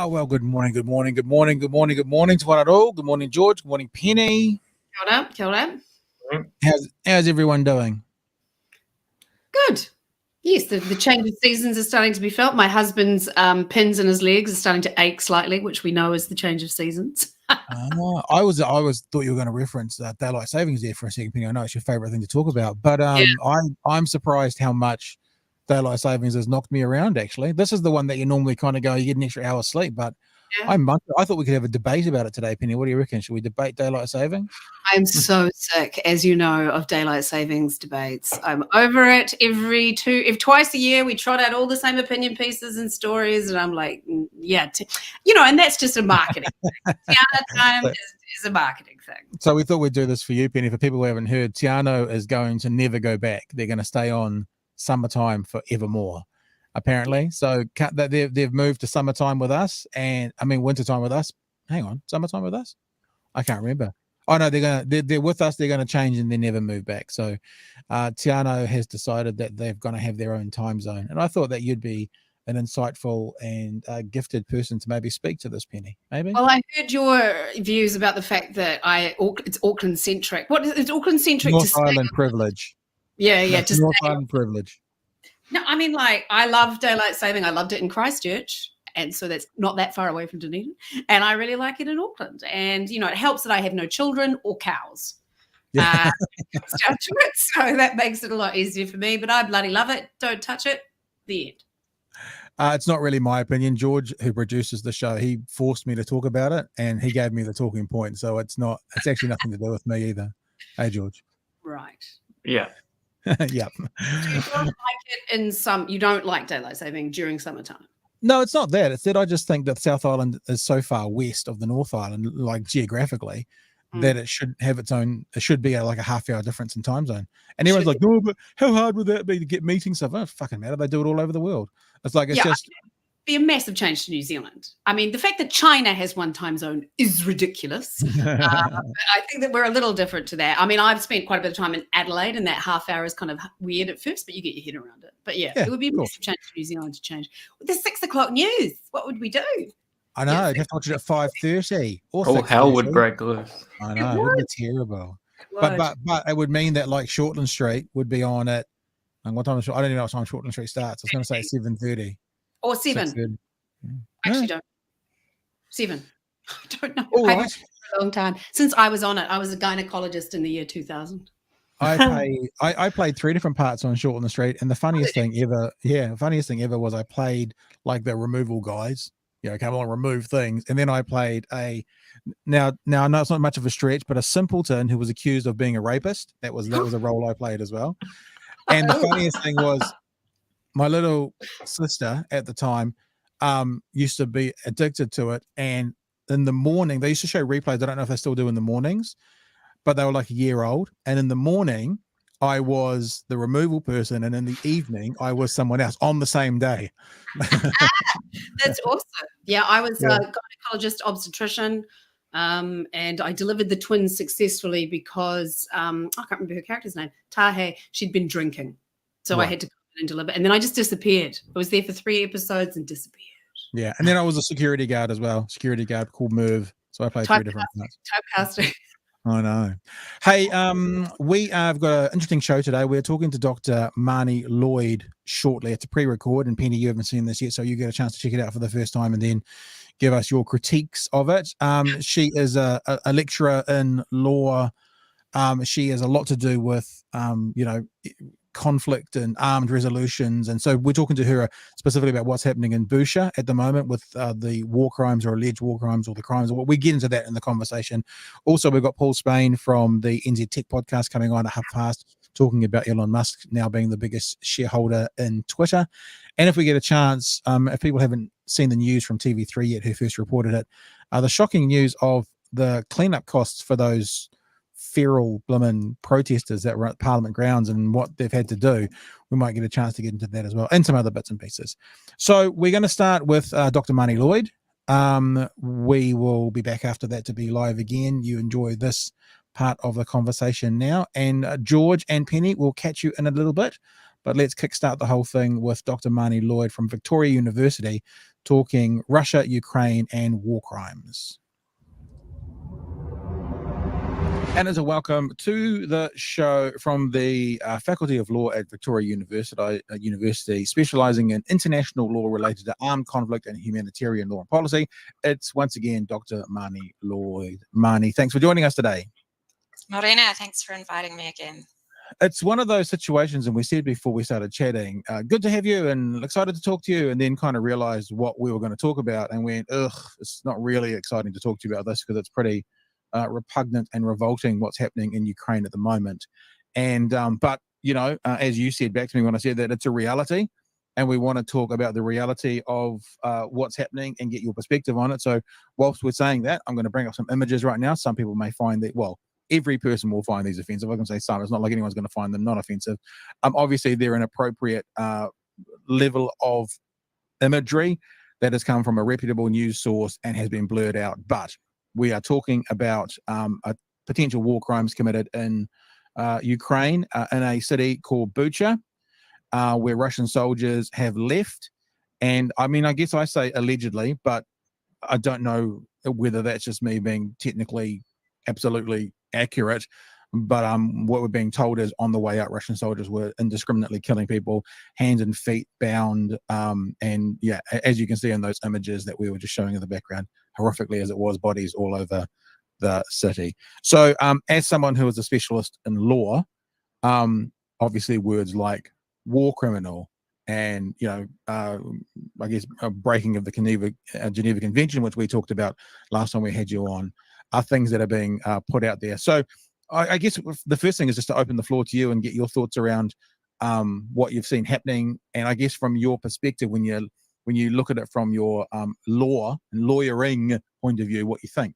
Well, good morning to one and all. Good morning, George. Good morning, Penny. Kia ora. How's everyone doing? Good. Yes, the change of seasons is starting to be felt. My husband's pins in his legs are starting to ache slightly, which we know is the change of seasons. I thought you were going to reference daylight savings there for a second, Penny. I know it's your favorite thing to talk about, but I'm surprised how much daylight savings has knocked me around. Actually, this is the one that you normally kind of go, you get an extra hour of sleep, but I thought we could have a debate about it today, Penny. What do you reckon? Should we debate daylight savings? I'm so sick, as you know, of daylight savings debates. I'm over it. Twice a year we trot out all the same opinion pieces and stories, and I'm like, and that's just a marketing thing. Tiana time is a marketing thing. So we thought we'd do this for you, Penny. For people who haven't heard, Tiano is going to never go back. They're going to stay on summertime forevermore, apparently. So they've moved to summertime with us, wintertime with us. Hang on, summertime with us? I can't remember. Oh no, they're with us. They're going to change and they never move back. So Tiano has decided that they're going to have their own time zone, and I thought that you'd be an insightful and gifted person to maybe speak to this, Penny. Maybe. Well, I heard your views about the fact that it's Auckland centric. What is Auckland centric? North Island privilege. Yeah. Just North Island privilege. No, I mean, I love daylight saving. I loved it in Christchurch, and so that's not that far away from Dunedin. And I really like it in Auckland. And it helps that I have no children or cows. Yeah. So that makes it a lot easier for me. But I bloody love it. Don't touch it. The end. It's not really my opinion. George, who produces the show, he forced me to talk about it, and he gave me the talking point. So it's actually nothing to do with me either. Hey, George. Right. Yeah. Yep. You don't like it you don't like daylight saving during summertime? No, it's not that. It's that I just think that South Island is so far west of the North Island, like geographically, that it should have its own. It should be like a half-hour difference in time zone. And everyone's like, "No, but how hard would that be to get meetings stuff?" Oh, fucking matter. They do it all over the world. It's like it's just. Be a massive change to New Zealand. I mean, the fact that China has one time zone is ridiculous. I think that we're a little different to that. I mean, I've spent quite a bit of time in Adelaide, and that half hour is kind of weird at first, but you get your head around it. But it would be a massive change to New Zealand to change. With the 6 o'clock news, what would we do? I know. I'd have to watch it at 5:30 or 6:30. Hell would break loose. I know. It would be terrible. But it would mean that like Shortland Street would be on at, and what time? I don't even know what time Shortland Street starts. I was going to say 7:30. Or 7. Actually, don't. 7. I don't know. All right. I haven't for a long time. Since I was on it, I was a gynecologist in the year 2000. I played 3 different parts on Shortland Street, and the funniest thing ever was I played like the removal guys. Come on, remove things. And then I played now I know it's not much of a stretch, but a simpleton who was accused of being a rapist. That was a role I played as well. And the funniest thing was my little sister at the time used to be addicted to it. And in the morning, they used to show replays. I don't know if they still do in the mornings, but they were like a year old. And in the morning, I was the removal person, and in the evening, I was someone else on the same day. That's awesome. Yeah, I was a gynecologist obstetrician, and I delivered the twins successfully because I can't remember her character's name. Tahe, she'd been drinking, so I had to come in and deliver. And then I just disappeared. I was there for 3 episodes and disappeared. Yeah, and then I was a security guard as well. Security guard called Merv. So I played 3 different parts. Typecasting. I know. Hey, we have got an interesting show today. We're talking to Dr. Marnie Lloydd shortly. It's a pre-record, and Penny, you haven't seen this yet, so you get a chance to check it out for the first time and then give us your critiques of it. She is a lecturer in law. She has a lot to do with, conflict and armed resolutions. And so we're talking to her specifically about what's happening in Bucha at the moment with the war crimes or alleged war crimes or the crimes. We get into that in the conversation. Also, we've got Paul Spain from the NZ Tech podcast coming on at 12:30 talking about Elon Musk now being the biggest shareholder in Twitter. And if we get a chance, if people haven't seen the news from TV3 yet, who first reported it, the shocking news of the cleanup costs for those feral blimmin protesters that were at Parliament grounds and what they've had to do. We might get a chance to get into that as well, and some other bits and pieces. So we're going to start with Dr. Marnie Lloydd. We will be back after that to be live again. You enjoy this part of the conversation now, and George and Penny will catch you in a little bit, but let's kickstart the whole thing with Dr. Marnie Lloydd from Victoria University talking Russia, Ukraine, and war crimes. And as a welcome to the show from the Faculty of Law at Victoria University, specialising in international law related to armed conflict and humanitarian law and policy, it's once again Dr. Marnie Lloydd. Marnie, thanks for joining us today. Morena, thanks for inviting me again. It's one of those situations, and we said before we started chatting, good to have you and excited to talk to you, and then kind of realised what we were going to talk about and went, ugh, it's not really exciting to talk to you about this because it's pretty repugnant and revolting what's happening in Ukraine at the moment. And but you know, as you said back to me when I said that, it's a reality, and we want to talk about the reality of what's happening and get your perspective on it. So whilst we're saying that, I'm going to bring up some images right now. Some people may find that, well, every person will find these offensive. I can say some. It's not like anyone's going to find them not offensive. Obviously they're an appropriate level of imagery that has come from a reputable news source and has been blurred out, but we are talking about potential war crimes committed in Ukraine, in a city called Bucha, where Russian soldiers have left. And I mean, I guess I say allegedly, but I don't know whether that's just me being technically absolutely accurate. But what we're being told is on the way out, Russian soldiers were indiscriminately killing people, hands and feet bound. And yeah, as you can see in those images that we were just showing in the background, horrifically as it was, bodies all over the city. So as someone who is a specialist in law, obviously words like war criminal and, you know, I guess a breaking of the Geneva Convention, which we talked about last time we had you on, are things that are being put out there. So I guess the first thing is just to open the floor to you and get your thoughts around what you've seen happening, and I guess from your perspective, when you look at it from your lawyering point of view, what you think.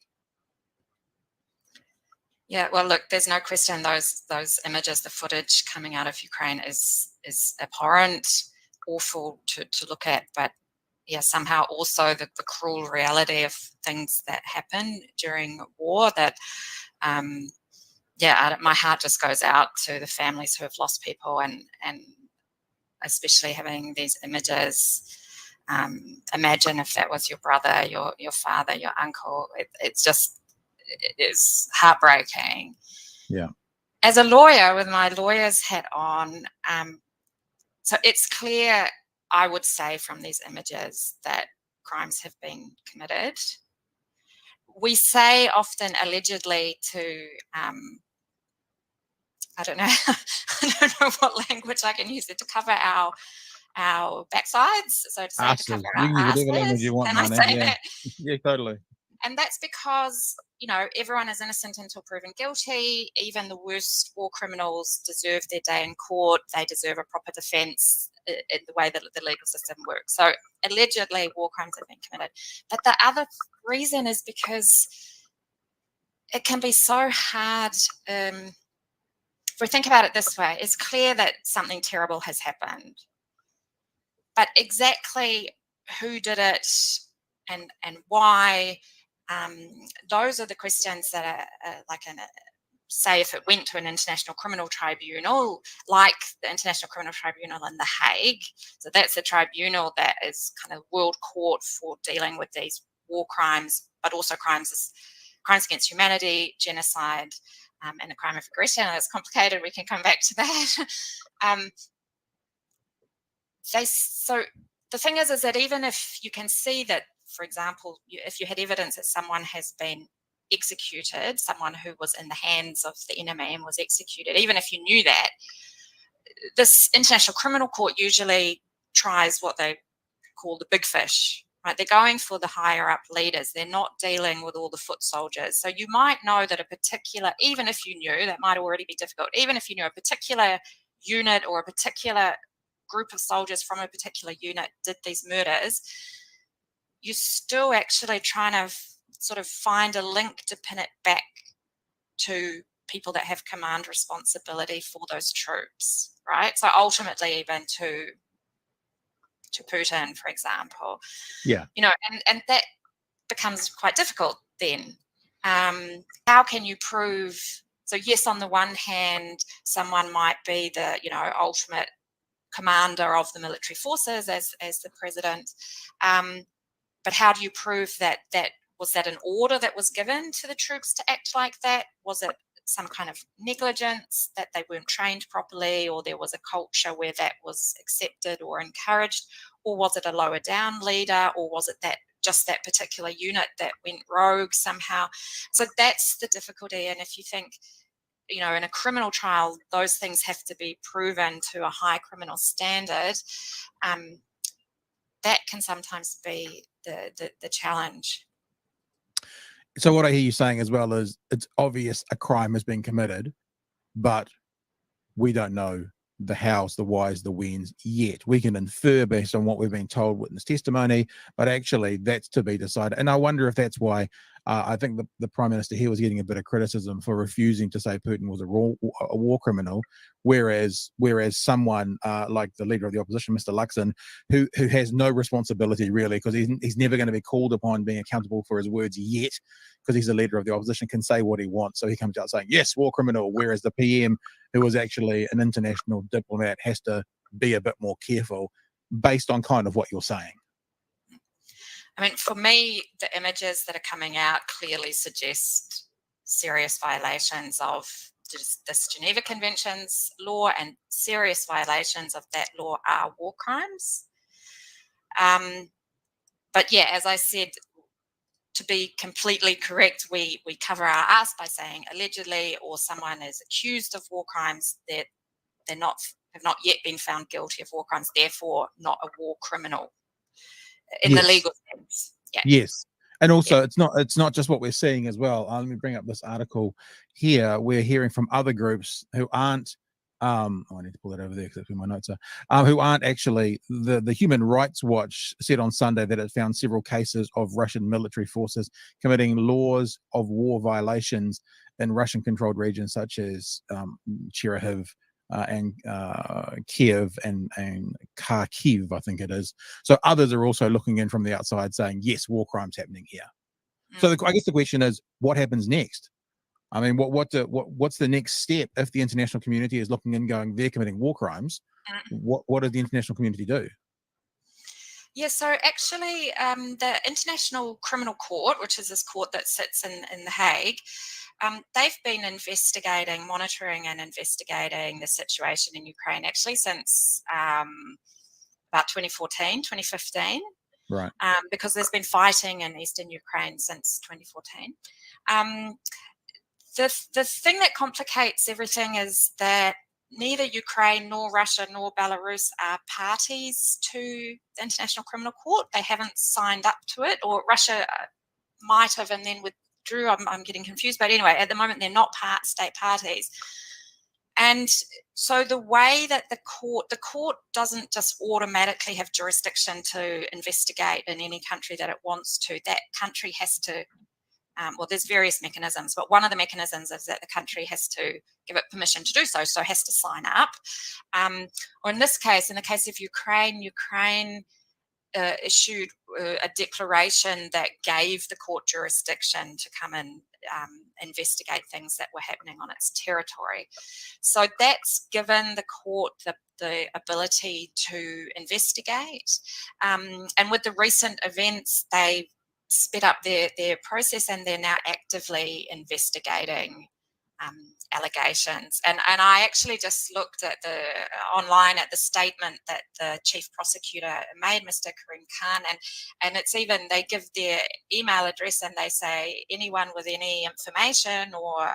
Yeah, well, look, there's no question those images, the footage coming out of Ukraine is abhorrent, awful to look at, but yeah, somehow also the cruel reality of things that happen during war that yeah, my heart just goes out to the families who have lost people, and especially having these images. Imagine if that was your brother, your father, your uncle. It is heartbreaking. Yeah. As a lawyer with my lawyer's hat on, so it's clear, I would say, from these images that crimes have been committed. We say often allegedly to I don't know, I don't know what language I can use to cover our backsides. So to say asses. to cover You can our use whatever language you want, and I say yeah. that. Yeah, totally. And that's because, you know, everyone is innocent until proven guilty. Even the worst war criminals deserve their day in court. They deserve a proper defense in the way that the legal system works. So allegedly war crimes have been committed. But the other reason is because it can be so hard. If we think about it this way, it's clear that something terrible has happened, but exactly who did it and why, those are the questions that are like, say if it went to an international criminal tribunal, like the International Criminal Tribunal in The Hague. So that's a tribunal that is kind of world court for dealing with these war crimes, but also crimes against humanity, genocide, and a crime of aggression. It's complicated. We can come back to that. So the thing is that even if you can see that, for example, if you had evidence that someone has been executed, someone who was in the hands of the enemy and was executed, even if you knew that, this International Criminal Court usually tries what they call the big fish, right? They're going for the higher up leaders. They're not dealing with all the foot soldiers. So you might know that a particular, even if you knew, that might already be difficult, even if you knew a particular unit or a particular group of soldiers from a particular unit did these murders, you're still actually trying to sort of find a link to pin it back to people that have command responsibility for those troops, right? So ultimately even to Putin, for example. Yeah. You know, and that becomes quite difficult then. How can you prove? So yes, on the one hand, someone might be the, you know, ultimate commander of the military forces as the president, but how do you prove that was that an order that was given to the troops to act like that? Was it some kind of negligence, that they weren't trained properly, or there was a culture where that was accepted or encouraged, or was it a lower down leader, or was it that just that particular unit that went rogue somehow? So that's the difficulty. And if you think, you know, in a criminal trial, those things have to be proven to a high criminal standard. That can sometimes be the challenge. So what I hear you saying as well is it's obvious a crime has been committed, but we don't know the hows, the whys, the whens yet. We can infer based on what we've been told, witness testimony, but actually that's to be decided. And I wonder if that's why I think the Prime Minister here was getting a bit of criticism for refusing to say Putin was a war criminal, whereas someone like the leader of the opposition, Mr. Luxon, who has no responsibility really, because he's never going to be called upon being accountable for his words yet, because he's the leader of the opposition, can say what he wants. So he comes out saying, yes, war criminal, whereas the PM, who is actually an international diplomat, has to be a bit more careful based on kind of what you're saying. I mean, for me, the images that are coming out clearly suggest serious violations of this Geneva Convention's law, and serious violations of that law are war crimes. But yeah, as I said, to be completely correct, we cover our ass by saying allegedly, or someone is accused of war crimes, that have not yet been found guilty of war crimes, therefore not a war criminal in the legal sense. Yeah. Yes. And also, it's not just what we're seeing as well. Let me bring up this article here. We're hearing from other groups who aren't, I need to pull that over there because that's where my notes are, who aren't actually, the Human Rights Watch said on Sunday that it found several cases of Russian military forces committing laws of war violations in Russian-controlled regions such as Chernihiv, and Kiev and Kharkiv, I think it is. So others are also looking in from the outside saying, yes, war crimes happening here. So I guess the question is, what happens next? I mean, what's the next step if the international community is looking in going, they're committing war crimes? What does the international community do? Yeah, so actually the International Criminal Court, which is this court that sits in The Hague, they've been monitoring and investigating the situation in Ukraine actually since about 2014, 2015. Right. Because there's been fighting in eastern Ukraine since 2014. The thing that complicates everything is that neither Ukraine nor Russia nor Belarus are parties to the International Criminal Court. They haven't signed up to it, or Russia might have and then withdrew. I'm getting confused, but anyway, at the moment they're not state parties. And so the way that the court doesn't just automatically have jurisdiction to investigate in any country that it wants to. That country has to, well, there's various mechanisms, but one of the mechanisms is that the country has to give it permission to do so, so it has to sign up. Or in this case, in the case of Ukraine issued a declaration that gave the court jurisdiction to come and investigate things that were happening on its territory. So that's given the court the ability to investigate. And with the recent events, they sped up their process, and they're now actively investigating allegations. And I actually just looked at online at the statement that the chief prosecutor made, Mr. Karim Khan, and it's even, they give their email address and they say anyone with any information or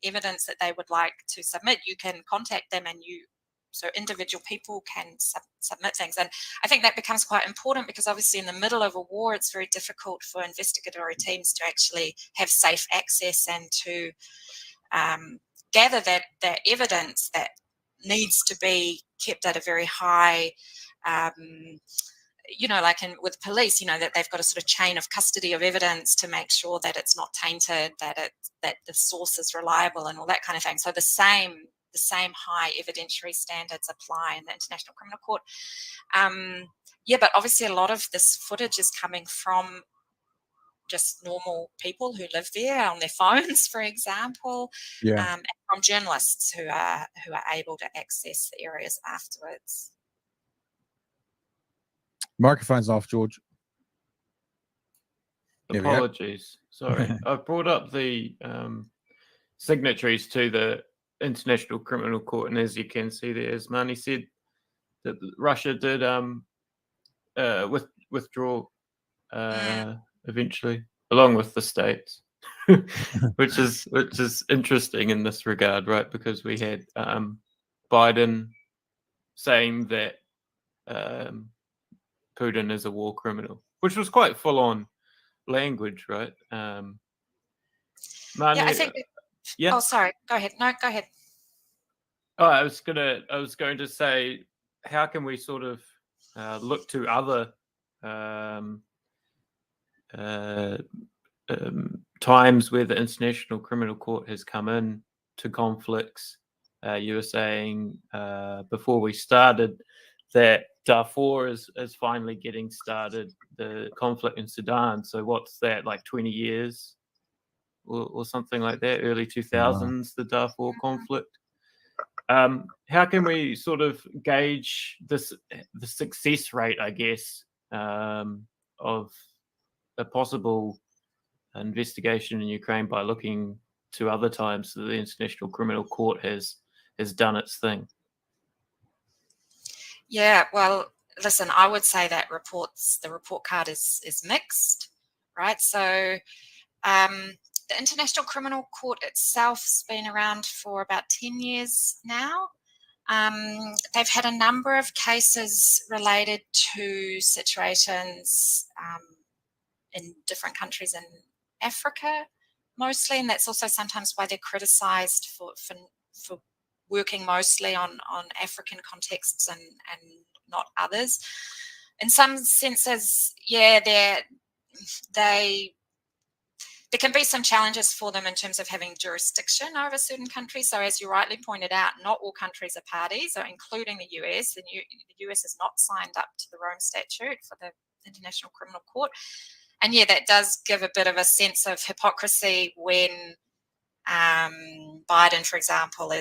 evidence that they would like to submit, you can contact them and you so individual people can submit things. And I think that becomes quite important because obviously in the middle of a war, it's very difficult for investigatory teams to actually have safe access and to gather that evidence that needs to be kept at a very high, like with police, that they've got a sort of chain of custody of evidence to make sure that it's not tainted, that the source is reliable and all that kind of thing. So the same high evidentiary standards apply in the International Criminal Court. But obviously a lot of this footage is coming from just normal people who live there on their phones, for example, and from journalists who are able to access the areas afterwards. Microphone's off, George. Apologies. Sorry. I've brought up the signatories to the International Criminal Court, and as you can see there, as Marnie said, that Russia did withdraw eventually, along with the states, which is interesting in this regard, right? Because we had Biden saying that Putin is a war criminal, which was quite full on language, right? Marnie, I think. Yeah. Oh, sorry. Go ahead. No, go ahead. Oh, I was going to say, how can we sort of look to other times where the International Criminal Court has come in to conflicts? You were saying before we started that Darfur is finally getting started, the conflict in Sudan. So what's that, like 20 years or something like that, early 2000s, the Darfur conflict? How can we sort of gauge the success rate, I guess, of a possible investigation in Ukraine by looking to other times that the International Criminal Court has done its thing? Yeah, well, listen, I would say that the report card is mixed, right? So the International Criminal Court itself's been around for about 10 years now. They've had a number of cases related to situations in different countries in Africa, mostly, and that's also sometimes why they're criticised for working mostly on African contexts and not others. In some senses, there can be some challenges for them in terms of having jurisdiction over certain countries. So as you rightly pointed out, not all countries are parties, so including the US. The US has not signed up to the Rome Statute for the International Criminal Court. And that does give a bit of a sense of hypocrisy when Biden, for example,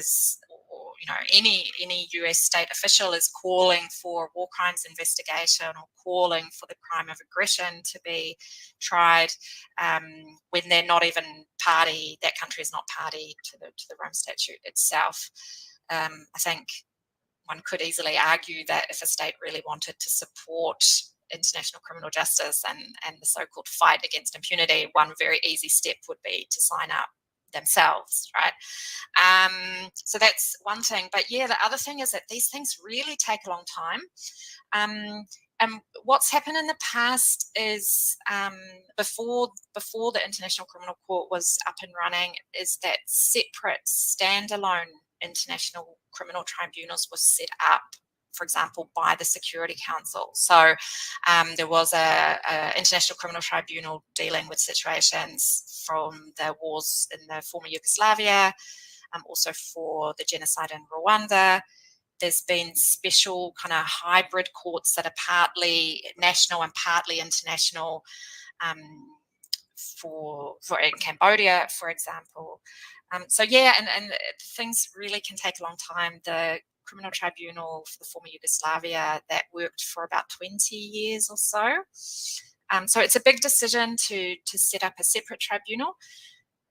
any US state official is calling for war crimes investigation or calling for the crime of aggression to be tried when they're not even party. That country is not party to the Rome Statute itself. I think one could easily argue that if a state really wanted to support international criminal justice and the so-called fight against impunity, one very easy step would be to sign up themselves, right? So that's one thing. But the other thing is that these things really take a long time. And what's happened in the past is before the International Criminal Court was up and running, is that separate standalone international criminal tribunals were set up, for example, by the Security Council. So there was a International Criminal Tribunal dealing with situations from the wars in the former Yugoslavia, also for the genocide in Rwanda. There's been special kind of hybrid courts that are partly national and partly international for in Cambodia, for example. And things really can take a long time. The Criminal Tribunal for the former Yugoslavia, that worked for about 20 years or so. So it's a big decision to set up a separate tribunal.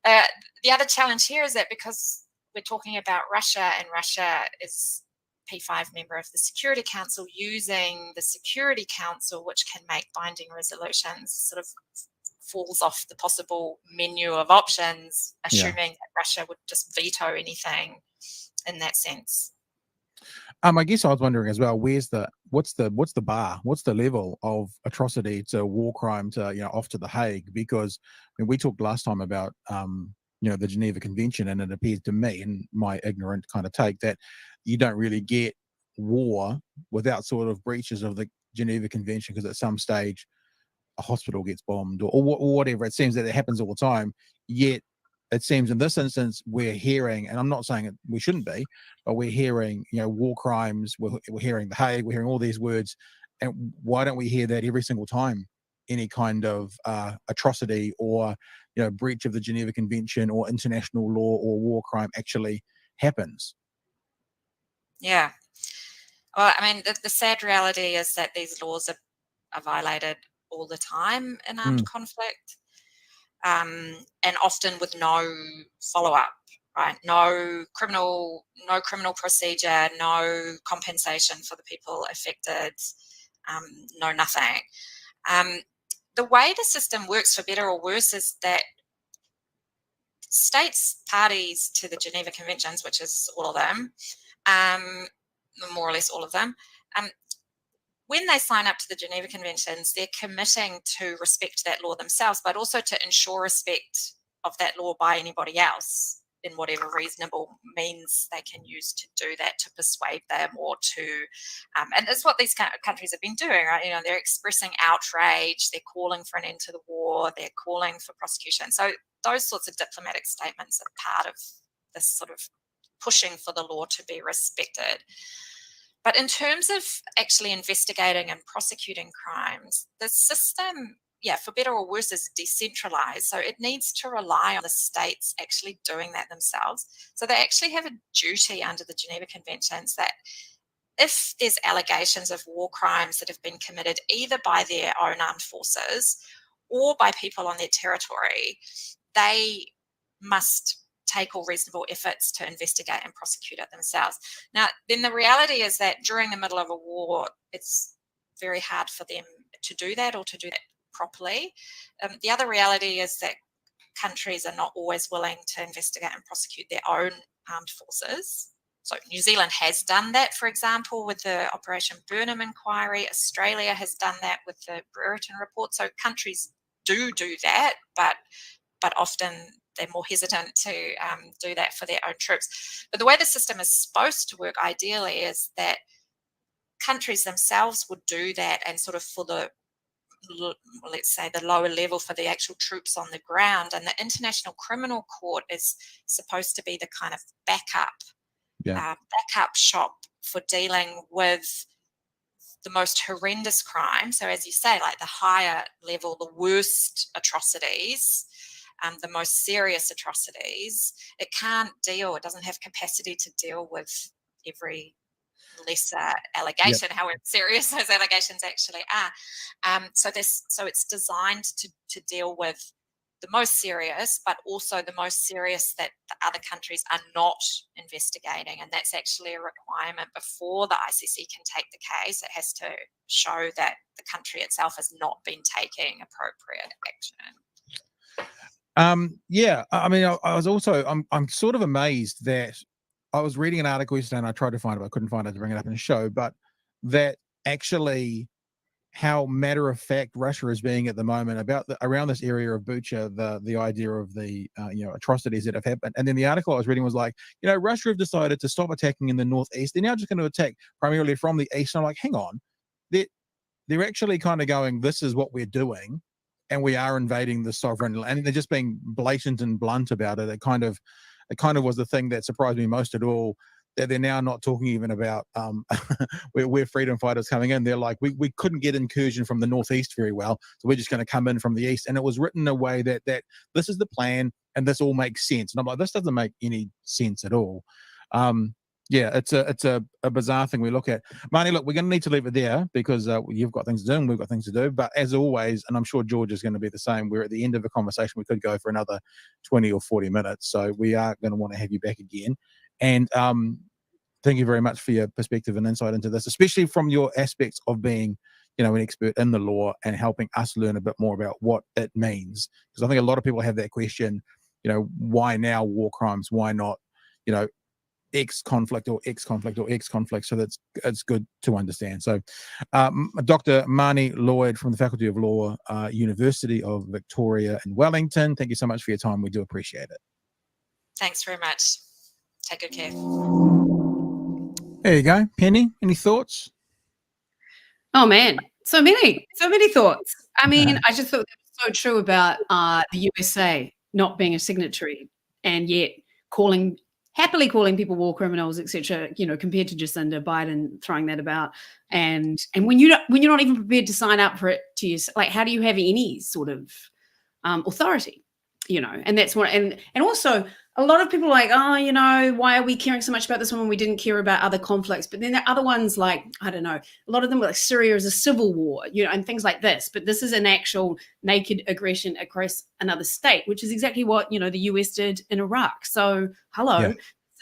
The other challenge here is that because we're talking about Russia, and Russia is P5 member of the Security Council, using the Security Council, which can make binding resolutions, sort of falls off the possible menu of options, assuming that Russia would just veto anything in that sense. I guess I was wondering as well, what's the bar? What's the level of atrocity to war crime to, off to the Hague? Because we talked last time about, the Geneva Convention, and it appears to me, in my ignorant kind of take, that you don't really get war without sort of breaches of the Geneva Convention, because at some stage a hospital gets bombed or whatever. It seems that it happens all the time. Yet it seems in this instance we're hearing, and I'm not saying we shouldn't be, but we're hearing, war crimes. We're hearing the Hague. We're hearing all these words, and why don't we hear that every single time any kind of atrocity or breach of the Geneva Convention or international law or war crime actually happens? Yeah. Well, I mean, the sad reality is that these laws are violated all the time in armed conflict, and often with no follow-up, right? No criminal procedure, no compensation for the people affected, no nothing. The way the system works, for better or worse, is that states parties to the Geneva Conventions, which is all of them, more or less all of them, when they sign up to the Geneva Conventions, they're committing to respect that law themselves, but also to ensure respect of that law by anybody else in whatever reasonable means they can use to do that, to persuade them or to, and it's what these countries have been doing, right? They're expressing outrage, they're calling for an end to the war, they're calling for prosecution. So those sorts of diplomatic statements are part of this sort of pushing for the law to be respected. But in terms of actually investigating and prosecuting crimes, the system, for better or worse, is decentralized. So it needs to rely on the states actually doing that themselves. So they actually have a duty under the Geneva Conventions that if there's allegations of war crimes that have been committed either by their own armed forces or by people on their territory, they must take all reasonable efforts to investigate and prosecute it themselves. Now, then the reality is that during the middle of a war, it's very hard for them to do that or to do that properly. The other reality is that countries are not always willing to investigate and prosecute their own armed forces. So New Zealand has done that, for example, with the Operation Burnham inquiry. Australia has done that with the Brereton report. So countries do that, but often they're more hesitant to do that for their own troops. But the way the system is supposed to work ideally is that countries themselves would do that, and sort of for the, let's say, the lower level, for the actual troops on the ground. And the International Criminal Court is supposed to be the kind of backup shop for dealing with the most horrendous crime. So as you say, like the higher level, the worst atrocities, the most serious atrocities, it doesn't have capacity to deal with every lesser allegation, however serious those allegations actually are. So it's designed to deal with the most serious, but also the most serious that the other countries are not investigating. And that's actually a requirement before the ICC can take the case. It has to show that the country itself has not been taking appropriate action. I mean, I was also, I'm sort of amazed that I was reading an article yesterday and I tried to find it, but I couldn't find it to bring it up in the show, but that actually how matter of fact Russia is being at the moment about around this area of Bucha, the idea of the atrocities that have happened. And then the article I was reading was like, Russia have decided to stop attacking in the northeast. They're now just going to attack primarily from the east. And I'm like, hang on, they're actually kind of going, this is what we're doing, and we are invading the sovereign land. And they're just being blatant and blunt about it. It kind of was the thing that surprised me most at all, that they're now not talking even about where freedom fighters coming in. They're like, we couldn't get incursion from the northeast very well, so we're just going to come in from the east. And it was written in a way that this is the plan and this all makes sense. And I'm like, this doesn't make any sense at all. It's a bizarre thing we look at. Marnie, look, we're going to need to leave it there because you've got things to do and we've got things to do. But as always, and I'm sure George is going to be the same, we're at the end of a conversation. We could go for another 20 or 40 minutes. So we are going to want to have you back again. And thank you very much for your perspective and insight into this, especially from your aspects of being, an expert in the law and helping us learn a bit more about what it means. Because I think a lot of people have that question, why now war crimes? Why not, X conflict or X conflict or X conflict. So it's good to understand. So Dr. Marnie Lloydd from the Faculty of Law, University of Victoria in Wellington, thank you so much for your time. We do appreciate it. Thanks very much. Take good care. There you go. Penny, any thoughts? Oh man, so many thoughts. I mean, I just thought that was so true about the USA not being a signatory and yet happily calling people war criminals, etc. You know, compared to Jacinda Biden throwing that about, and when you're not even prepared to sign up for it to you, like, how do you have any sort of authority? You know, and that's what, and also a lot of people are like, oh, you know, why are we caring so much about this one when we didn't care about other conflicts? But then there are other ones like, I don't know, a lot of them were like Syria is a civil war, you know, and things like this. But this is an actual naked aggression across another state, which is exactly what, you know, the US did in Iraq. So hello. Yeah.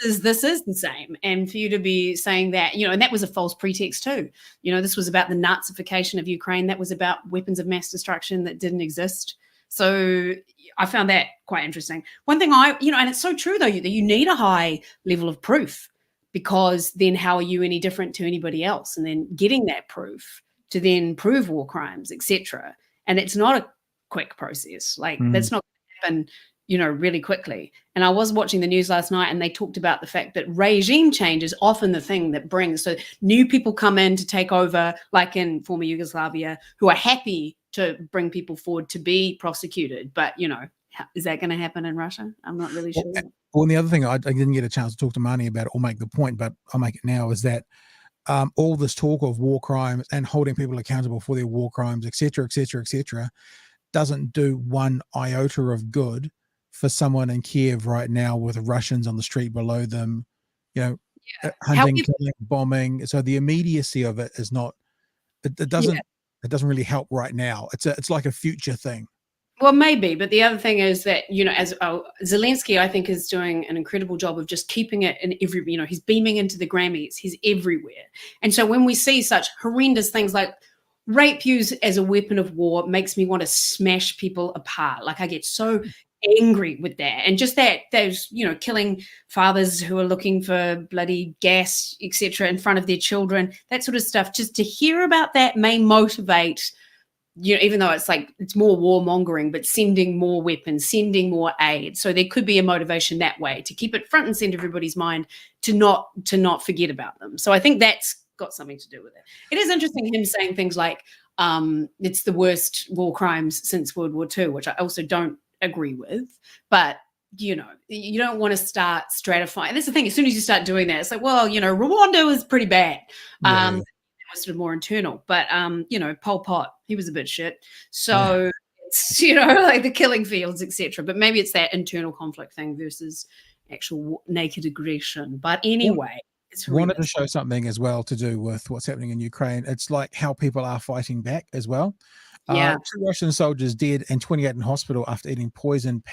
This is the same. And for you to be saying that, you know, and that was a false pretext too. You know, this was about the Nazification of Ukraine. That was about weapons of mass destruction that didn't exist. So I found that quite interesting. One thing and it's so true though, that you need a high level of proof, because then how are you any different to anybody else? And then getting that proof to then prove war crimes, etc. And it's not a quick process. Like that's not going to happen, you know, really quickly. And I was watching the news last night and they talked about the fact that regime change is often the thing that brings, so new people come in to take over, like in former Yugoslavia, who are happy to bring people forward to be prosecuted. But, you know, is that going to happen in Russia? I'm not really sure. Well, and the other thing I didn't get a chance to talk to Marnie about it or make the point, but I'll make it now, is that all this talk of war crimes and holding people accountable for their war crimes, et cetera, doesn't do one iota of good for someone in Kiev right now with Russians on the street below them, you know, hunting, killing, bombing. So the immediacy of it is not, it doesn't really help right now. It's like a future thing. Well, maybe, but the other thing is that, you know, as Zelensky, I think, is doing an incredible job of just keeping it in every, you know, he's beaming into the Grammys, he's everywhere. And so when we see such horrendous things like rape used as a weapon of war, makes me want to smash people apart. Like, I get so angry with that. And just that, those, you know, killing fathers who are looking for bloody gas, etc., in front of their children, that sort of stuff, just to hear about that may motivate, you know, even though it's like, it's more warmongering, but sending more weapons, sending more aid. So there could be a motivation that way to keep it front and center everybody's mind, to not forget about them. So I think that's got something to do with it. It is interesting him saying things like, it's the worst war crimes since World War II, which I also don't agree with. But, you know, you don't want to start stratifying. That's the thing. As soon as you start doing that, it's like, well, you know, Rwanda was pretty bad. Sort of more internal, but you know, Pol Pot, he was a bit shit. So it's, you know, like the killing fields, etc. But maybe it's that internal conflict thing versus actual naked aggression. But anyway, it's wanted to show something as well to do with what's happening in Ukraine. It's like how people are fighting back as well. 2 Russian soldiers dead and 28 in hospital after eating poisoned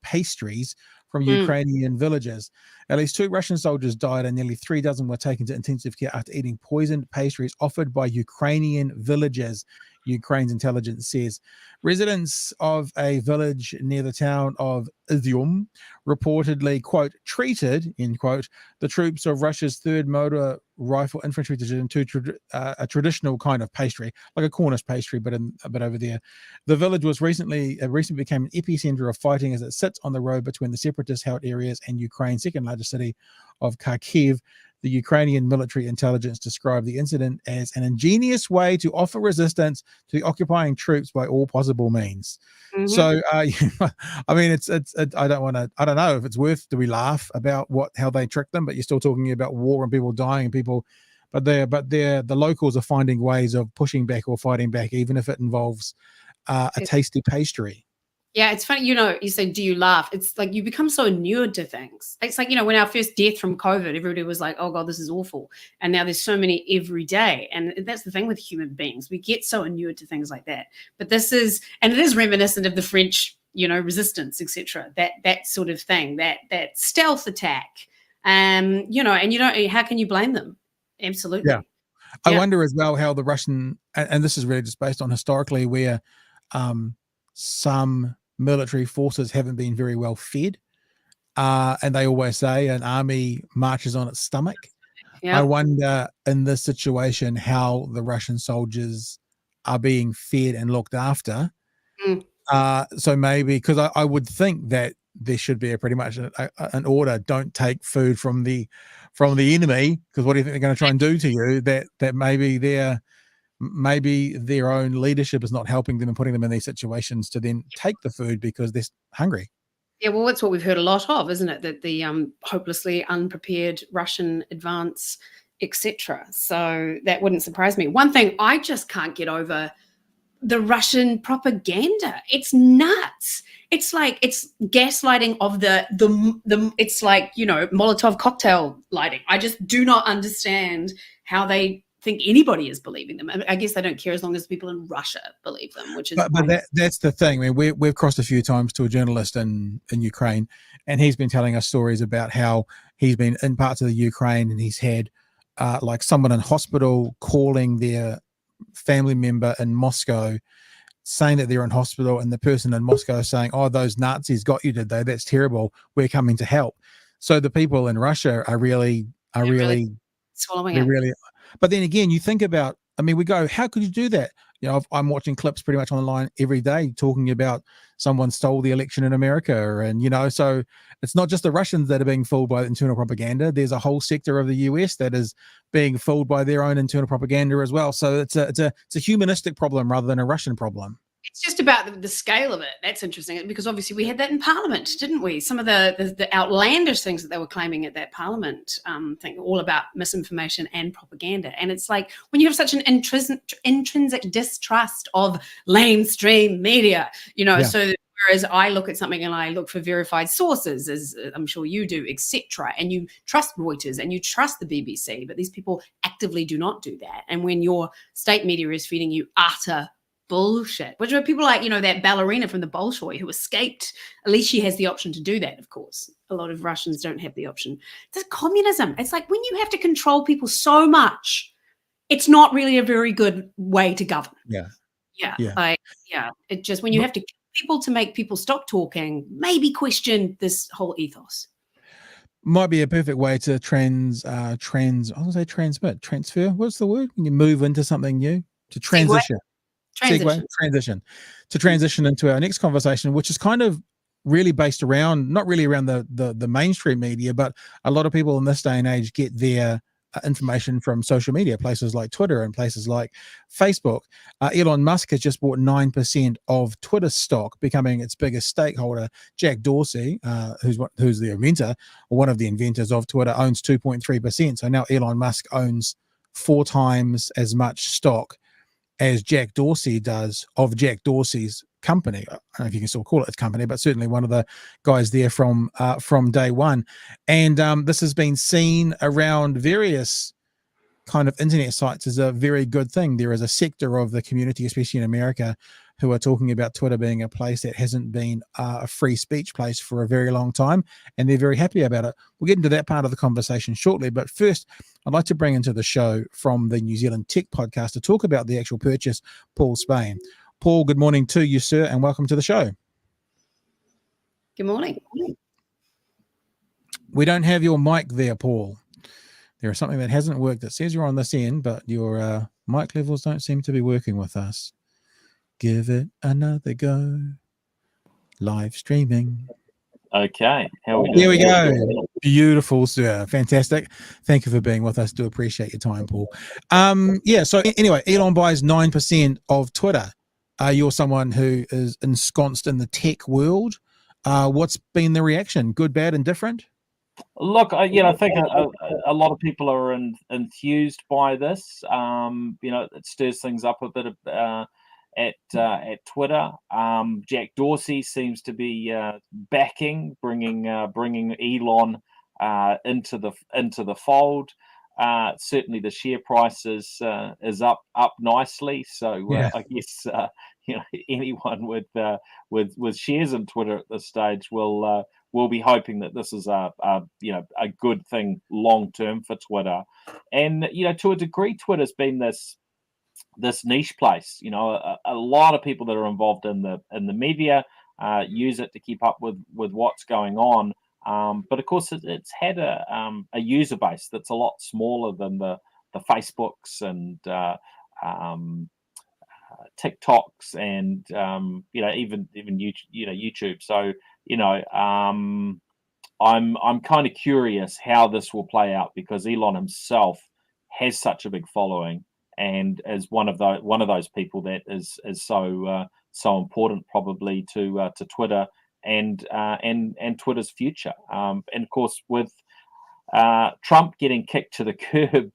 pastries from Ukrainian villages. At least 2 Russian soldiers died and nearly 3 dozen were taken to intensive care after eating poisoned pastries offered by Ukrainian villagers, Ukraine's intelligence says. Residents of a village near the town of Izium reportedly, quote, treated, end quote, the troops of Russia's 3rd Motor Rifle Infantry Division to a traditional kind of pastry, like a Cornish pastry, but over there. The village was recently became an epicenter of fighting as it sits on the road between the separatist-held areas and Ukraine's second largest city of Kharkiv. The Ukrainian military intelligence described the incident as an ingenious way to offer resistance to the occupying troops by all possible means. So, I mean, it's I don't know if it's worth, do we laugh about how they tricked them, but you're still talking about war and people dying and people, but the locals are finding ways of pushing back or fighting back, even if it involves a tasty pastry. Yeah, it's funny, you know, you say, do you laugh? It's like you become so inured to things. It's like, you know, when our first death from COVID, everybody was like, oh God, this is awful. And now there's so many every day. And that's the thing with human beings. We get so inured to things like that. But it is reminiscent of the French, you know, resistance, etc. That sort of thing, that stealth attack. You know, and how can you blame them? Absolutely. Yeah. I wonder as well how the Russian, and this is really just based on historically where some military forces haven't been very well fed. And they always say an army marches on its stomach. Yeah. I wonder in this situation how the Russian soldiers are being fed and looked after. So maybe, because I would think that there should be a pretty much an order: don't take food from the enemy, because what do you think they're going to try and do to you? That maybe their own leadership is not helping them and putting them in these situations to then take the food because they're hungry. Yeah, well, that's what we've heard a lot of, isn't it? That the hopelessly unprepared Russian advance, etc. So that wouldn't surprise me. One thing I just can't get over: the Russian propaganda. It's nuts. It's like it's gaslighting of the it's like, you know, Molotov cocktail lighting. I just do not understand how they think anybody is believing them. I guess they don't care as long as people in Russia believe them, which is but that's the thing. I mean, we've crossed a few times to a journalist in Ukraine, and he's been telling us stories about how he's been in parts of the Ukraine and he's had like someone in hospital calling their family member in Moscow saying that they're in hospital, and the person in Moscow is saying, "Oh, those Nazis got you, did they? That's terrible. We're coming to help." So the people in Russia are really swallowing it. But then again, you think about, I mean, we go, how could you do that? You know, I'm watching clips pretty much online every day talking about someone stole the election in America. And, you know, so it's not just the Russians that are being fooled by internal propaganda. There's a whole sector of the US that is being fooled by their own internal propaganda as well. So it's a humanistic problem rather than a Russian problem. It's just about the scale of it. That's interesting, because obviously we had that in Parliament, didn't we? Some of the outlandish things that they were claiming at that Parliament thing, all about misinformation and propaganda. And it's like, when you have such an intrinsic distrust of mainstream media, you know, so whereas I look at something and I look for verified sources, as I'm sure you do, etc., and you trust Reuters and you trust the BBC, but these people actively do not do that. And when your state media is feeding you utter bullshit, which are people like, you know, that ballerina from the Bolshoi who escaped, at least she has the option to do that. Of course, a lot of Russians don't have the option. It's communism. It's like, when you have to control people so much, it's not really a very good way to govern. It just, when you have to kill people to make people stop talking, maybe question this whole ethos. Might be a perfect way to transfer. What's the word when you move into something new? To transition. Transition into our next conversation, which is kind of really based around, not really around the mainstream media, but a lot of people in this day and age get their information from social media, places like Twitter and places like Facebook. Elon Musk has just bought 9% of Twitter stock, becoming its biggest stakeholder. Jack Dorsey, who's the inventor, or one of the inventors of Twitter, owns 2.3%. So now Elon Musk owns 4 times as much stock as Jack Dorsey does of Jack Dorsey's company. I don't know if you can still call it its company, but certainly one of the guys there from day one. And this has been seen around various kind of internet sites as a very good thing. There is a sector of the community, especially in America, who are talking about Twitter being a place that hasn't been a free speech place for a very long time, and they're very happy about it. We'll get into that part of the conversation shortly, but first I'd like to bring into the show from the New Zealand Tech Podcast to talk about the actual purchase, Paul Spain. Paul, good morning to you, sir, and welcome to the show. Good morning. We don't have your mic there, Paul. There is something that hasn't worked. It says you're on this end, but your mic levels don't seem to be working with us. Give it another go. Live streaming. Okay. How are we doing? Here we go. Beautiful, sir. Fantastic. Thank you for being with us. Do appreciate your time, Paul. So anyway, Elon buys 9% of Twitter. You're someone who is ensconced in the tech world. What's been the reaction? Good, bad, and different? Look, I think a lot of people are enthused by this. It stirs things up a bit at Twitter. Jack Dorsey seems to be backing, bringing Elon into the fold. Certainly, the share price is up nicely. So I guess anyone with shares in Twitter at this stage will be hoping that this is a good thing long term for Twitter. And to a degree, Twitter's been this niche place. A lot of people that are involved in the media use it to keep up with what's going on. But of course, it's had a user base that's a lot smaller than the Facebooks and TikToks and even YouTube. So I'm kind of curious how this will play out, because Elon himself has such a big following and is one of those people that is so important probably to Twitter and Twitter's future. And of course, with Trump getting kicked to the curb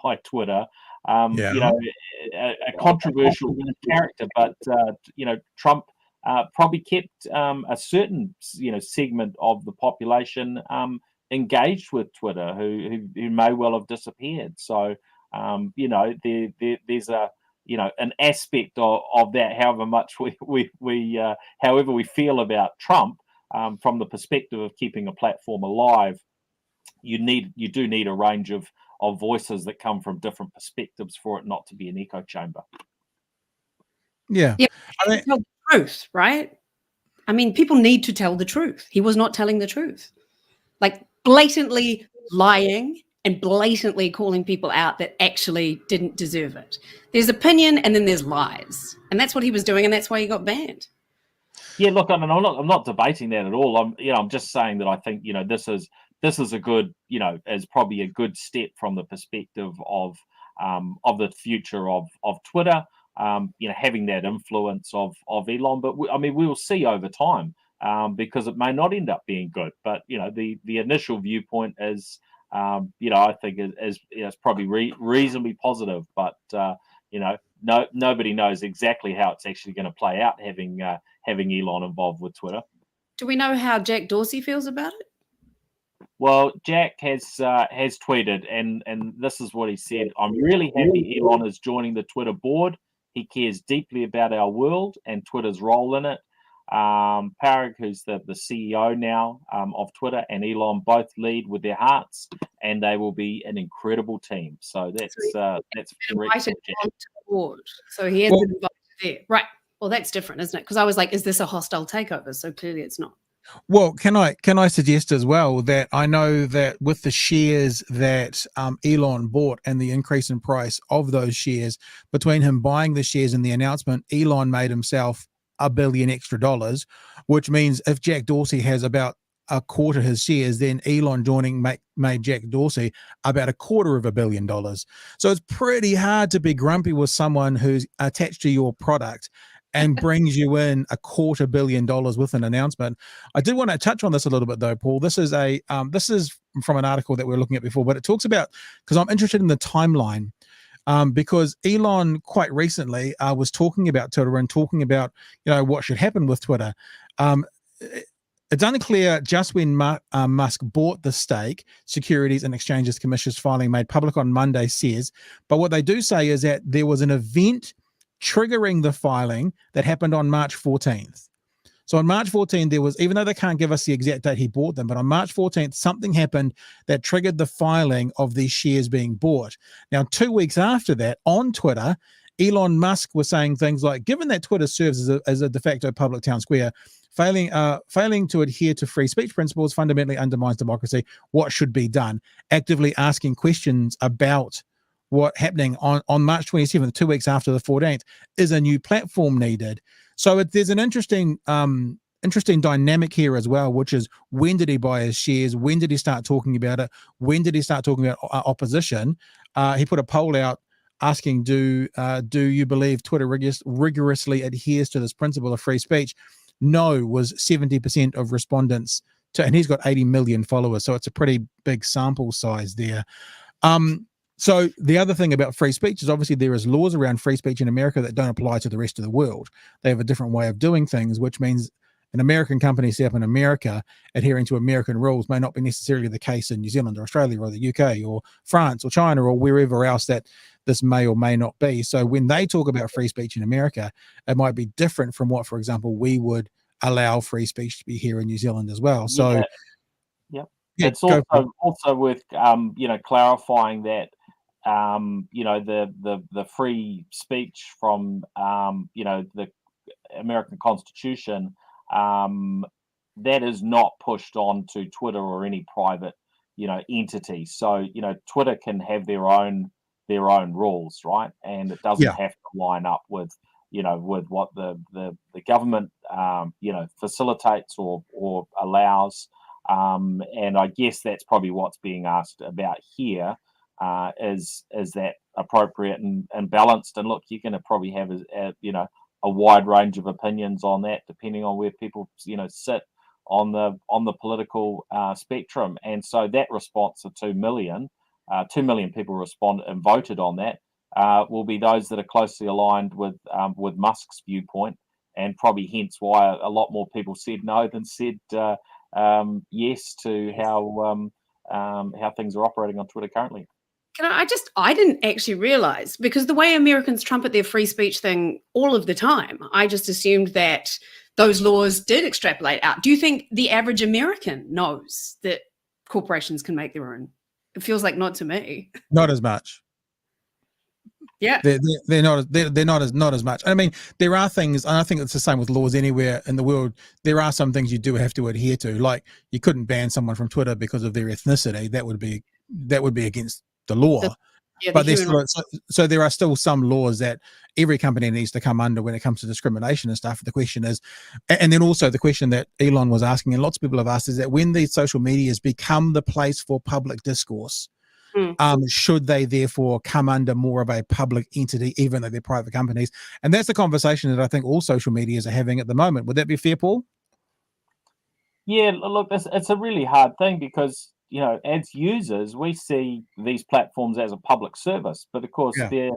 by Twitter, a controversial character, but Trump probably kept a certain segment of the population engaged with Twitter who may well have disappeared. So there's an aspect of that. However much however we feel about Trump, from the perspective of keeping a platform alive, you do need a range of voices that come from different perspectives for it not to be an echo chamber. Yeah, tell the truth, right? I mean, people need to tell the truth. He was not telling the truth, like blatantly lying and blatantly calling people out that actually didn't deserve it. There's opinion and then there's lies, and that's what he was doing, and that's why he got banned. Yeah, look, I'm not debating that at all. I'm just saying that I think this is a good, is probably a good step from the perspective of the future of Twitter, having that influence of Elon. But we will see over time, because it may not end up being good. But the initial viewpoint is, I think is probably reasonably positive. But nobody knows exactly how it's actually going to play out, having Elon involved with Twitter. Do we know how Jack Dorsey feels about it? Well, Jack has tweeted, and this is what he said: "I'm really happy Elon is joining the Twitter board. He cares deeply about our world and Twitter's role in it. Parag, who's the CEO now of Twitter, and Elon both lead with their hearts, and they will be an incredible team." So that's invited onto the board. So he has been invited there, right? Well, that's different, isn't it? Because I was like, is this a hostile takeover? So clearly, it's not. Well, can I suggest as well that I know that with the shares that Elon bought and the increase in price of those shares, between him buying the shares and the announcement, Elon made himself $1 billion extra, which means if Jack Dorsey has about a quarter his shares, then Elon joining made Jack Dorsey about $250 million. So it's pretty hard to be grumpy with someone who's attached to your product and brings you in $250 million with an announcement. I did want to touch on this a little bit though, Paul. This is from an article that we were looking at before, but it talks about, because I'm interested in the timeline, because Elon quite recently was talking about Twitter and talking about what should happen with Twitter. It's unclear just when Musk bought the stake. Securities and Exchanges Commission's filing made public on Monday says, but what they do say is that there was an event triggering the filing that happened on March 14th. So on March 14th, there was, even though they can't give us the exact date he bought them, but on March 14th, something happened that triggered the filing of these shares being bought. Now, 2 weeks after that, on Twitter, Elon Musk was saying things like, given that Twitter serves as a de facto public town square, failing to adhere to free speech principles fundamentally undermines democracy. What should be done? Actively asking questions about what happening on March 27th, 2 weeks after the 14th, is a new platform needed. So there's an interesting dynamic here as well, which is, when did he buy his shares? When did he start talking about it? When did he start talking about opposition? He put a poll out asking, do you believe Twitter rigorously adheres to this principle of free speech? No was 70% of respondents, and he's got 80 million followers, so it's a pretty big sample size there. So the other thing about free speech is, obviously there is laws around free speech in America that don't apply to the rest of the world. They have a different way of doing things, which means an American company set up in America adhering to American rules may not be necessarily the case in New Zealand or Australia or the UK or France or China or wherever else that this may or may not be. So when they talk about free speech in America, it might be different from what, for example, we would allow free speech to be here in New Zealand as well. So yeah. It's also worth clarifying that the free speech from the American Constitution that is not pushed on to Twitter or any private, entity. So, Twitter can have their own rules, right? And it doesn't have to line up with, with what the government, facilitates or allows. And I guess that's probably what's being asked about here. Is that appropriate and balanced? And look, you're going to probably have a wide range of opinions on that, depending on where people sit on the political spectrum. And so that response of 2 million people responded and voted on that will be those that are closely aligned with Musk's viewpoint, and probably hence why a lot more people said no than said yes to how things are operating on Twitter currently. I didn't actually realize, because the way Americans trumpet their free speech thing all of the time, I just assumed that those laws did extrapolate out. Do you think the average American knows that corporations can make their own? It feels like not to me. Not as much. Yeah, they're not as much. I mean, there are things, and I think it's the same with laws anywhere in the world. There are some things you do have to adhere to. Like, you couldn't ban someone from Twitter because of their ethnicity. That would be against the law. But so there are still some laws that every company needs to come under when it comes to discrimination and stuff. The question is, and then also the question that Elon was asking, and lots of people have asked, is that when these social medias become the place for public discourse, should they therefore come under more of a public entity, even though they're private companies? And that's the conversation that I think all social medias are having at the moment. Would that be fair, Paul? Yeah, look, it's a really hard thing because, as users, we see these platforms as a public service, but of course they're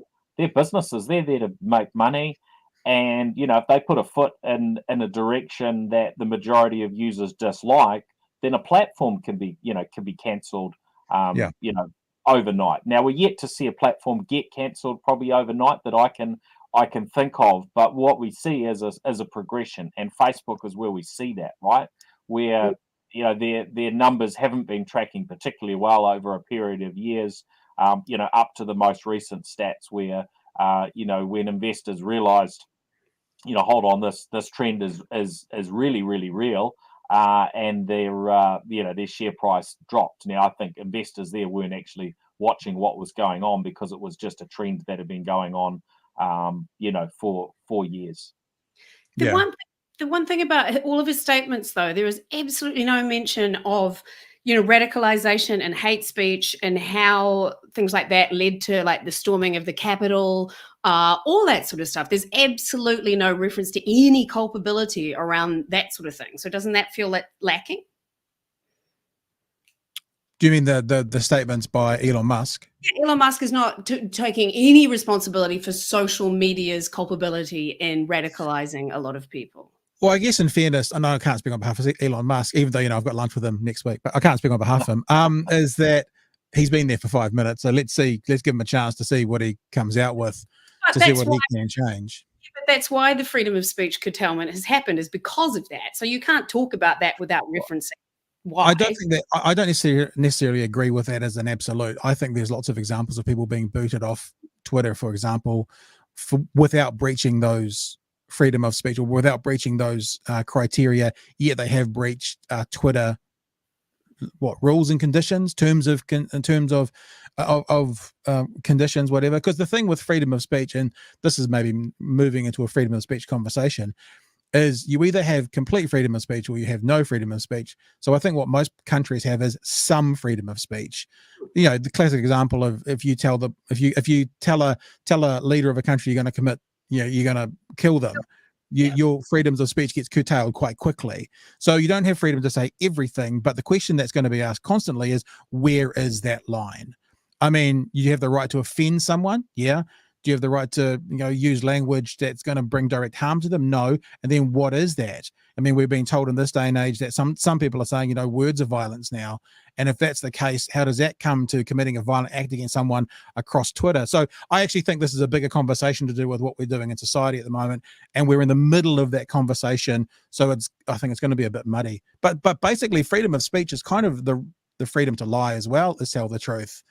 businesses. They're there to make money. And, if they put a foot in a direction that the majority of users dislike, then a platform can be cancelled, overnight. Now, we're yet to see a platform get cancelled probably overnight that I can think of, but what we see is a progression, and Facebook is where we see that, right? Where their numbers haven't been tracking particularly well over a period of years, up to the most recent stats where when investors realized, hold on, this trend is really, really real, and their share price dropped. Now, I think investors there weren't actually watching what was going on because it was just a trend that had been going on for years. The one thing about all of his statements, though, there is absolutely no mention of, radicalization and hate speech and how things like that led to like the storming of the Capitol, all that sort of stuff. There's absolutely no reference to any culpability around that sort of thing. So doesn't that feel lacking? Do you mean the statements by Elon Musk? Yeah, Elon Musk is not taking any responsibility for social media's culpability in radicalizing a lot of people. Well, I guess in fairness, I know I can't speak on behalf of Elon Musk, even though, I've got lunch with him next week, but I can't speak on behalf of him, is that he's been there for 5 minutes. So let's give him a chance to see what he comes out with, to see what he can change. Yeah, but that's why the freedom of speech curtailment has happened, is because of that. So you can't talk about that without referencing why. I don't necessarily agree with that as an absolute. I think there's lots of examples of people being booted off Twitter, for example, without breaching those freedom of speech or without breaching those criteria, yet they have breached Twitter rules and conditions, terms of conditions, whatever. Because the thing with freedom of speech, and this is maybe moving into a freedom of speech conversation, is you either have complete freedom of speech or you have no freedom of speech. So I think what most countries have is some freedom of speech. The classic example of if you tell a leader of a country you're going to commit, you're going to kill them, your freedoms of speech gets curtailed quite quickly. So you don't have freedom to say everything, but the question that's going to be asked constantly is, where is that line? I mean, you have the right to offend someone, yeah. Do you have the right to use language that's going to bring direct harm to them? No. And then what is that? I mean, we've been told in this day and age that some people are saying, words of violence now. And if that's the case, how does that come to committing a violent act against someone across Twitter? So I actually think this is a bigger conversation to do with what we're doing in society at the moment. And we're in the middle of that conversation. So I think it's going to be a bit muddy. But basically, freedom of speech is kind of the freedom to lie as well as tell the truth.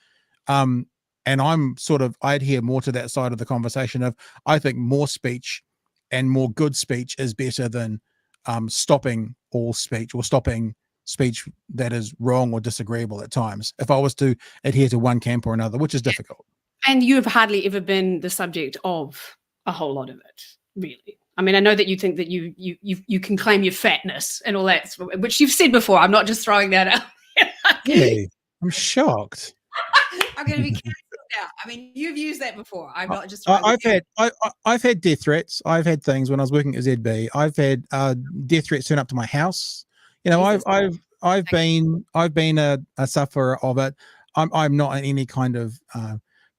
And I'd hear more to that side of the conversation of, I think more speech and more good speech is better than stopping all speech or stopping speech that is wrong or disagreeable at times if I was to adhere to one camp or another, which is difficult. And you have hardly ever been the subject of a whole lot of it, really. I mean, I know that you think that you can claim your fatness and all that, which you've said before. I'm not just throwing that out. Really? I'm shocked. I'm going to be cancelled now. I mean, you've used that before. I'm not just. I've had death threats. I've had things when I was working at ZB. I've had death threats turn up to my house. You know, I've been a sufferer of it. I'm not in any kind of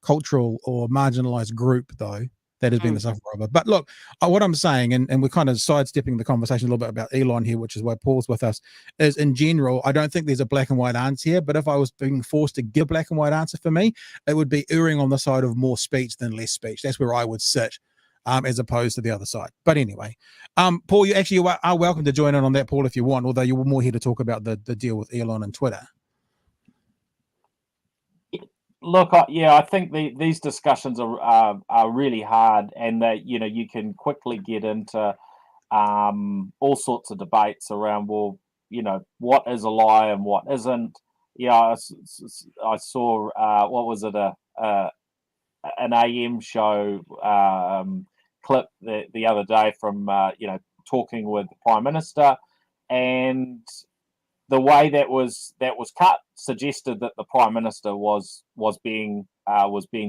cultural or marginalized group though that has been the sufferer of it. But look, what I'm saying, and we're kind of sidestepping the conversation a little bit about Elon here, which is why Paul's with us, is in general, I don't think there's a black and white answer here, but if I was being forced to give black and white answer for me, it would be erring on the side of more speech than less speech. That's where I would sit, as opposed to the other side. But anyway, Paul, you are welcome to join in on that, Paul, if you want, although you were more here to talk about the deal with Elon and Twitter. Look, I think these discussions are really hard, and that you can quickly get into all sorts of debates around, well, what is a lie and what isn't. I saw what was it, an AM show clip the other day from talking with the Prime Minister, and the way that was cut suggested that the Prime Minister was being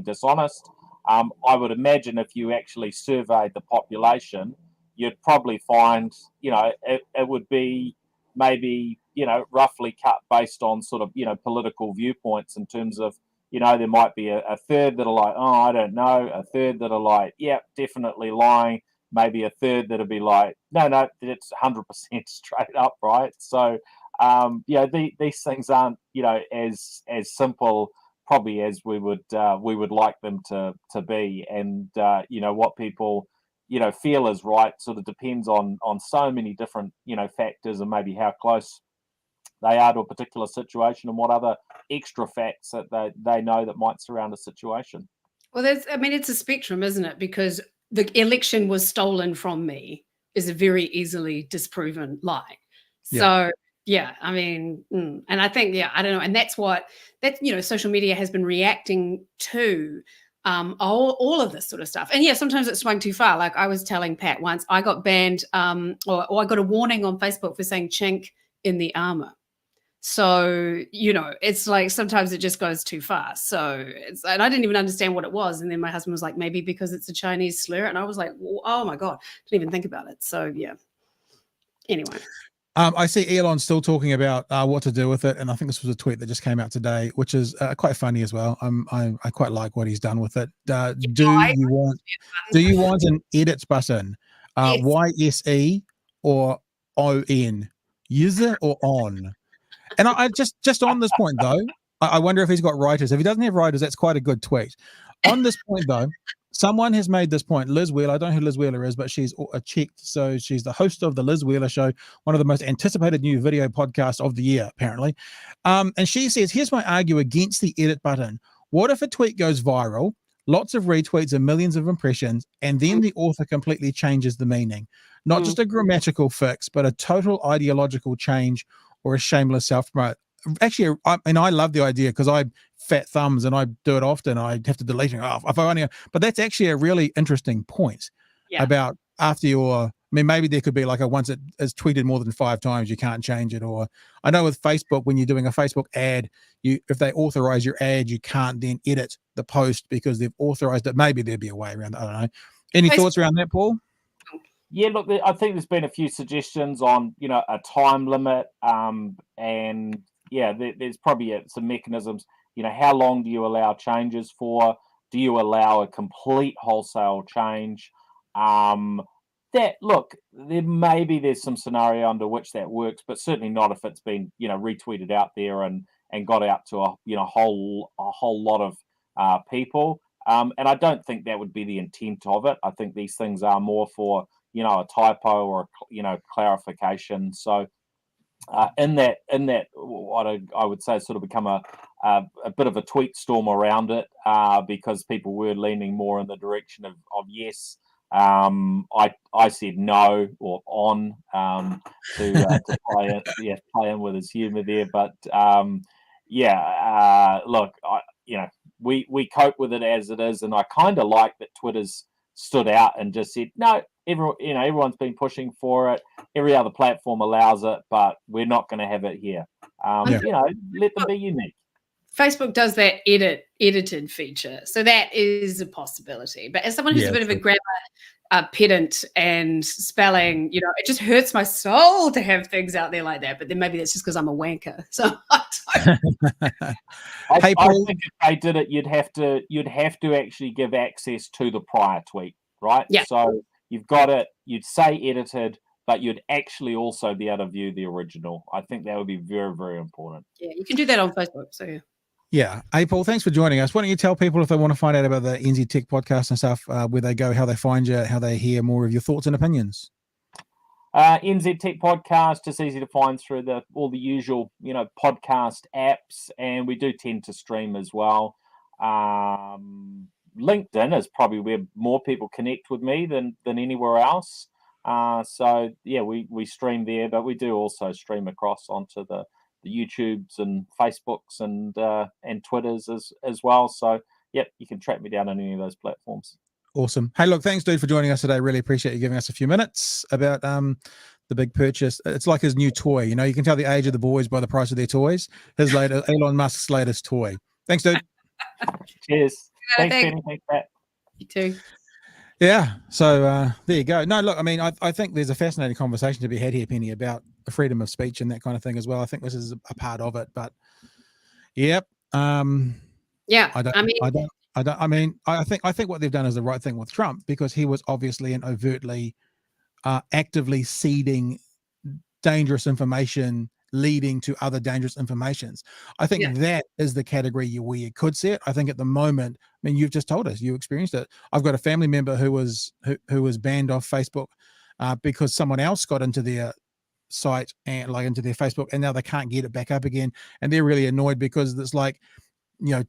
dishonest. I would imagine if you actually surveyed the population, you'd probably find it would be maybe roughly cut based on sort of political viewpoints, in terms of there might be a third that are like, oh, I don't know, a third that are like, yeah, definitely lying, maybe a third that'll be like, no, it's 100% straight up, right? So these things aren't as simple probably as we would like them to be, and what people feel is right sort of depends on so many different factors, and maybe how close they are to a particular situation, and what other extra facts that they know that might surround a situation. Well, it's a spectrum, isn't it? Because the election was stolen from me is a very easily disproven lie. So yeah, I mean, and I think, I don't know. And that's social media has been reacting to all of this sort of stuff. And sometimes it swung too far. Like I was telling Pat once, I got banned or I got a warning on Facebook for saying chink in the armor. So, it's like sometimes it just goes too far. So and I didn't even understand what it was. And then my husband was like, maybe because it's a Chinese slur. And I was like, oh my God, didn't even think about it. So anyway. I see Elon still talking about what to do with it, and I think this was a tweet that just came out today, which is quite funny as well. I quite like what he's done with it. Do you want an edit button? Yes. YSE or ON? User or on? And I just on this point though, I wonder if he's got writers. If he doesn't have writers, that's quite a good tweet. On this point though, someone has made this point. Liz Wheeler, I don't know who Liz Wheeler is, but she's checked. So she's the host of the Liz Wheeler Show, one of the most anticipated new video podcasts of the year, apparently. And she says, here's my argue against the edit button. What if a tweet goes viral, lots of retweets and millions of impressions, and then the author completely changes the meaning? Not just a grammatical fix, but a total ideological change or a shameless self-promote. Actually, I love the idea because I fat thumbs and I do it often. I have to delete it off. But that's actually a really interesting point about after maybe there could be like once it is tweeted more than 5 times, you can't change it. Or I know with Facebook, when you're doing a Facebook ad, if they authorize your ad, you can't then edit the post because they've authorized it. Maybe there'd be a way around it. I don't know. Any thoughts around that, Paul? Yeah, look, I think there's been a few suggestions on, a time limit, and there's probably some mechanisms. How long do you allow changes for? Do you allow a complete wholesale change? There's some scenario under which that works, but certainly not if it's been, retweeted out there and got out to a whole lot of people. And I don't think that would be the intent of it. I think these things are more for, a typo or, clarification. So in that, what I would say sort of become a bit of a tweet storm around it, because people were leaning more in the direction of yes, I said no or on to play in with his humour there, but look, we cope with it as it is, and I kind of like that Twitter's stood out and just said no. Everyone's been pushing for it. Every other platform allows it, but we're not going to have it here. Let them be unique. Facebook does that edited feature, so that is a possibility. But as someone who's a bit of a grammar pedant and spelling, it just hurts my soul to have things out there like that. But then maybe that's just because I'm a wanker. So I think if they did it, you'd have to actually give access to the prior tweet, right? Yeah. So you've got it. You'd say edited, but you'd actually also be able to view the original. I think that would be very, very important. Yeah, you can do that on Facebook. So yeah. Yeah. Hey, Paul, thanks for joining us. Why don't you tell people if they want to find out about the NZ Tech podcast and stuff, where they go, how they find you, how they hear more of your thoughts and opinions? NZ Tech podcast, just easy to find through all the usual, podcast apps, and we do tend to stream as well. LinkedIn is probably where more people connect with me than anywhere else. So yeah, we stream there, but we do also stream across onto the YouTubes and Facebooks and Twitters as well. So yep, you can track me down on any of those platforms. Awesome. Hey, look, thanks, dude, for joining us today. Really appreciate you giving us a few minutes about the big purchase. It's like his new toy. You can tell the age of the boys by the price of their toys. Elon Musk's latest toy. Thanks, dude. Cheers. Thanks, Penny. Thanks, Pat. You too. Yeah. So there you go. No, look, I mean, I think there's a fascinating conversation to be had here, Penny, about the freedom of speech and that kind of thing as well. I think this is a part of it, but yep. Yeah. I think what they've done is the right thing with Trump, because he was obviously and overtly actively seeding dangerous information leading to other dangerous informations. I think that is the category where you could see it. I think at the moment, I mean, you've just told us you experienced it. I've got a family member who was banned off Facebook because someone else got into their site and into their Facebook, and now they can't get it back up again, and they're really annoyed because it's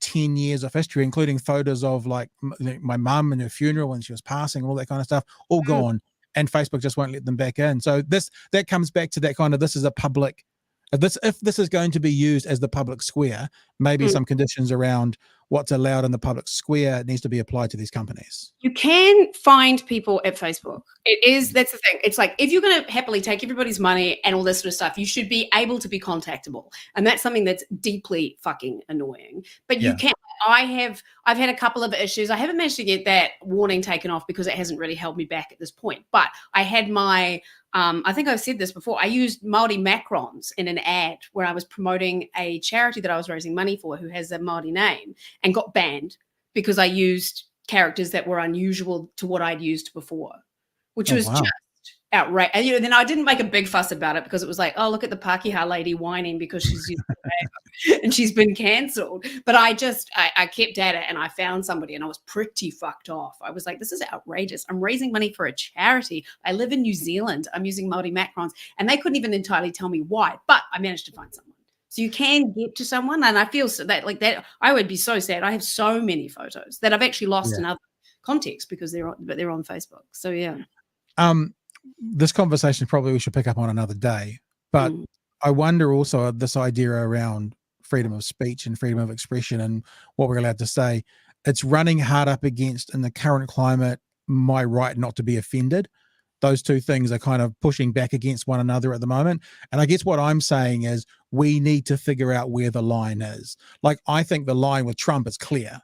10 years of history, including photos of my mum and her funeral when she was passing, all that kind of stuff, all gone, and Facebook just won't let them back in. So that comes back to that kind of, this is a public. If this is going to be used as the public square, maybe some conditions around what's allowed in the public square needs to be applied to these companies. You can find people at Facebook. That's the thing. It's like, if you're going to happily take everybody's money and all this sort of stuff, you should be able to be contactable. And that's something that's deeply fucking annoying. But you can. I've had a couple of issues. I haven't managed to get that warning taken off because it hasn't really held me back at this point. But I had my, I think I've said this before, I used Māori macrons in an ad where I was promoting a charity that I was raising money for who has a Māori name, and got banned because I used characters that were unusual to what I'd used before, which was just outrageous. And then I didn't make a big fuss about it because it was like, oh, look at the Pākehā lady whining because she's used and she's been cancelled. But I kept at it, and I found somebody, and I was pretty fucked off. I was like, this is outrageous. I'm raising money for a charity. I live in New Zealand. I'm using Māori macrons, and they couldn't even entirely tell me why, but I managed to find someone. So you can get to someone, and I feel that I would be so sad. I have so many photos that I've actually lost in other contexts because they're on Facebook. So yeah. This conversation probably we should pick up on another day, but I wonder also this idea around freedom of speech and freedom of expression and what we're allowed to say. It's running hard up against, in the current climate, my right not to be offended. Those two things are kind of pushing back against one another at the moment. And I guess what I'm saying is we need to figure out where the line is. I think the line with Trump is clear.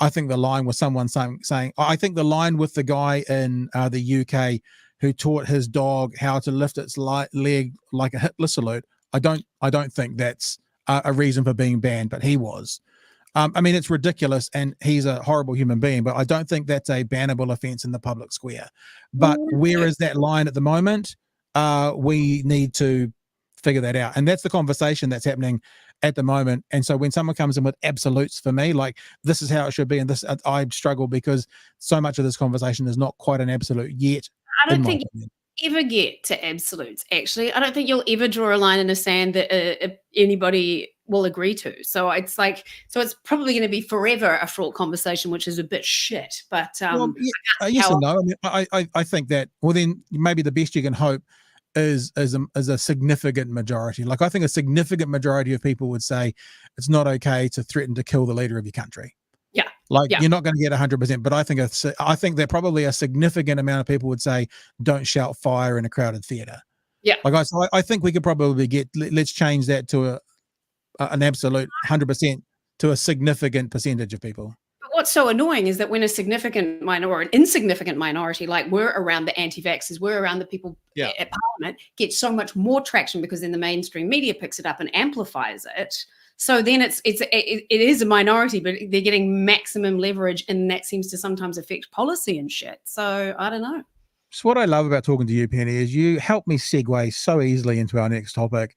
I think the line with someone saying, I think the line with the guy in the UK who taught his dog how to lift its leg like a Hitler salute, I don't think that's a reason for being banned, but he was. I mean, it's ridiculous, and he's a horrible human being, but I don't think that's a bannable offense in the public square. But where is that line at the moment? We need to figure that out. And that's the conversation that's happening at the moment. And so when someone comes in with absolutes for me, this is how it should be, and this, I struggle because so much of this conversation is not quite an absolute yet. I don't think you ever get to absolutes, actually. I don't think you'll ever draw a line in the sand that anybody will agree to. So it's like, so it's probably going to be forever a fraught conversation, which is a bit shit. But well, yes and no. I mean, I think that, well, then maybe the best you can hope is a significant majority. Like, I think a significant majority of people would say it's not okay to threaten to kill the leader of your country. Yeah. Like, you're not going to get 100%, but I think that probably a significant amount of people would say don't shout fire in a crowded theater. Yeah. Like, I think we could probably let's change that to an absolute 100% to a significant percentage of people. But what's so annoying is that when a significant minority, an insignificant minority, like we're around the anti-vaxxers, we're around the people at Parliament, get so much more traction because then the mainstream media picks it up and amplifies it. So then it is a minority, but they're getting maximum leverage, and that seems to sometimes affect policy and shit. So I don't know. So what I love about talking to you, Penny, is you help me segue so easily into our next topic.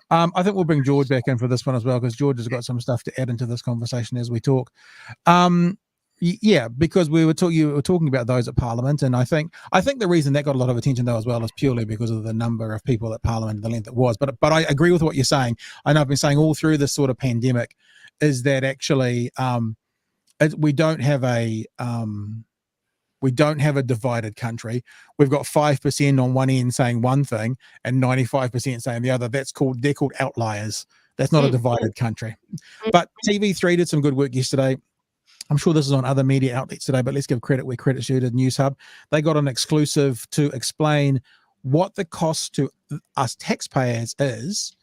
I think we'll bring George back in for this one as well, because George has got some stuff to add into this conversation as we talk. Yeah, because you were talking about those at Parliament, and I think the reason that got a lot of attention though as well is purely because of the number of people at Parliament and the length it was. But I agree with what you're saying. I know I've been saying all through this sort of pandemic is that actually we don't have a divided country. We've got 5% on one end saying one thing and 95% saying the other. They're called outliers. That's not a divided country. But TV3 did some good work yesterday. I'm sure this is on other media outlets today, but let's give credit where credit's due to News Hub. They got an exclusive to explain what the cost to us taxpayers is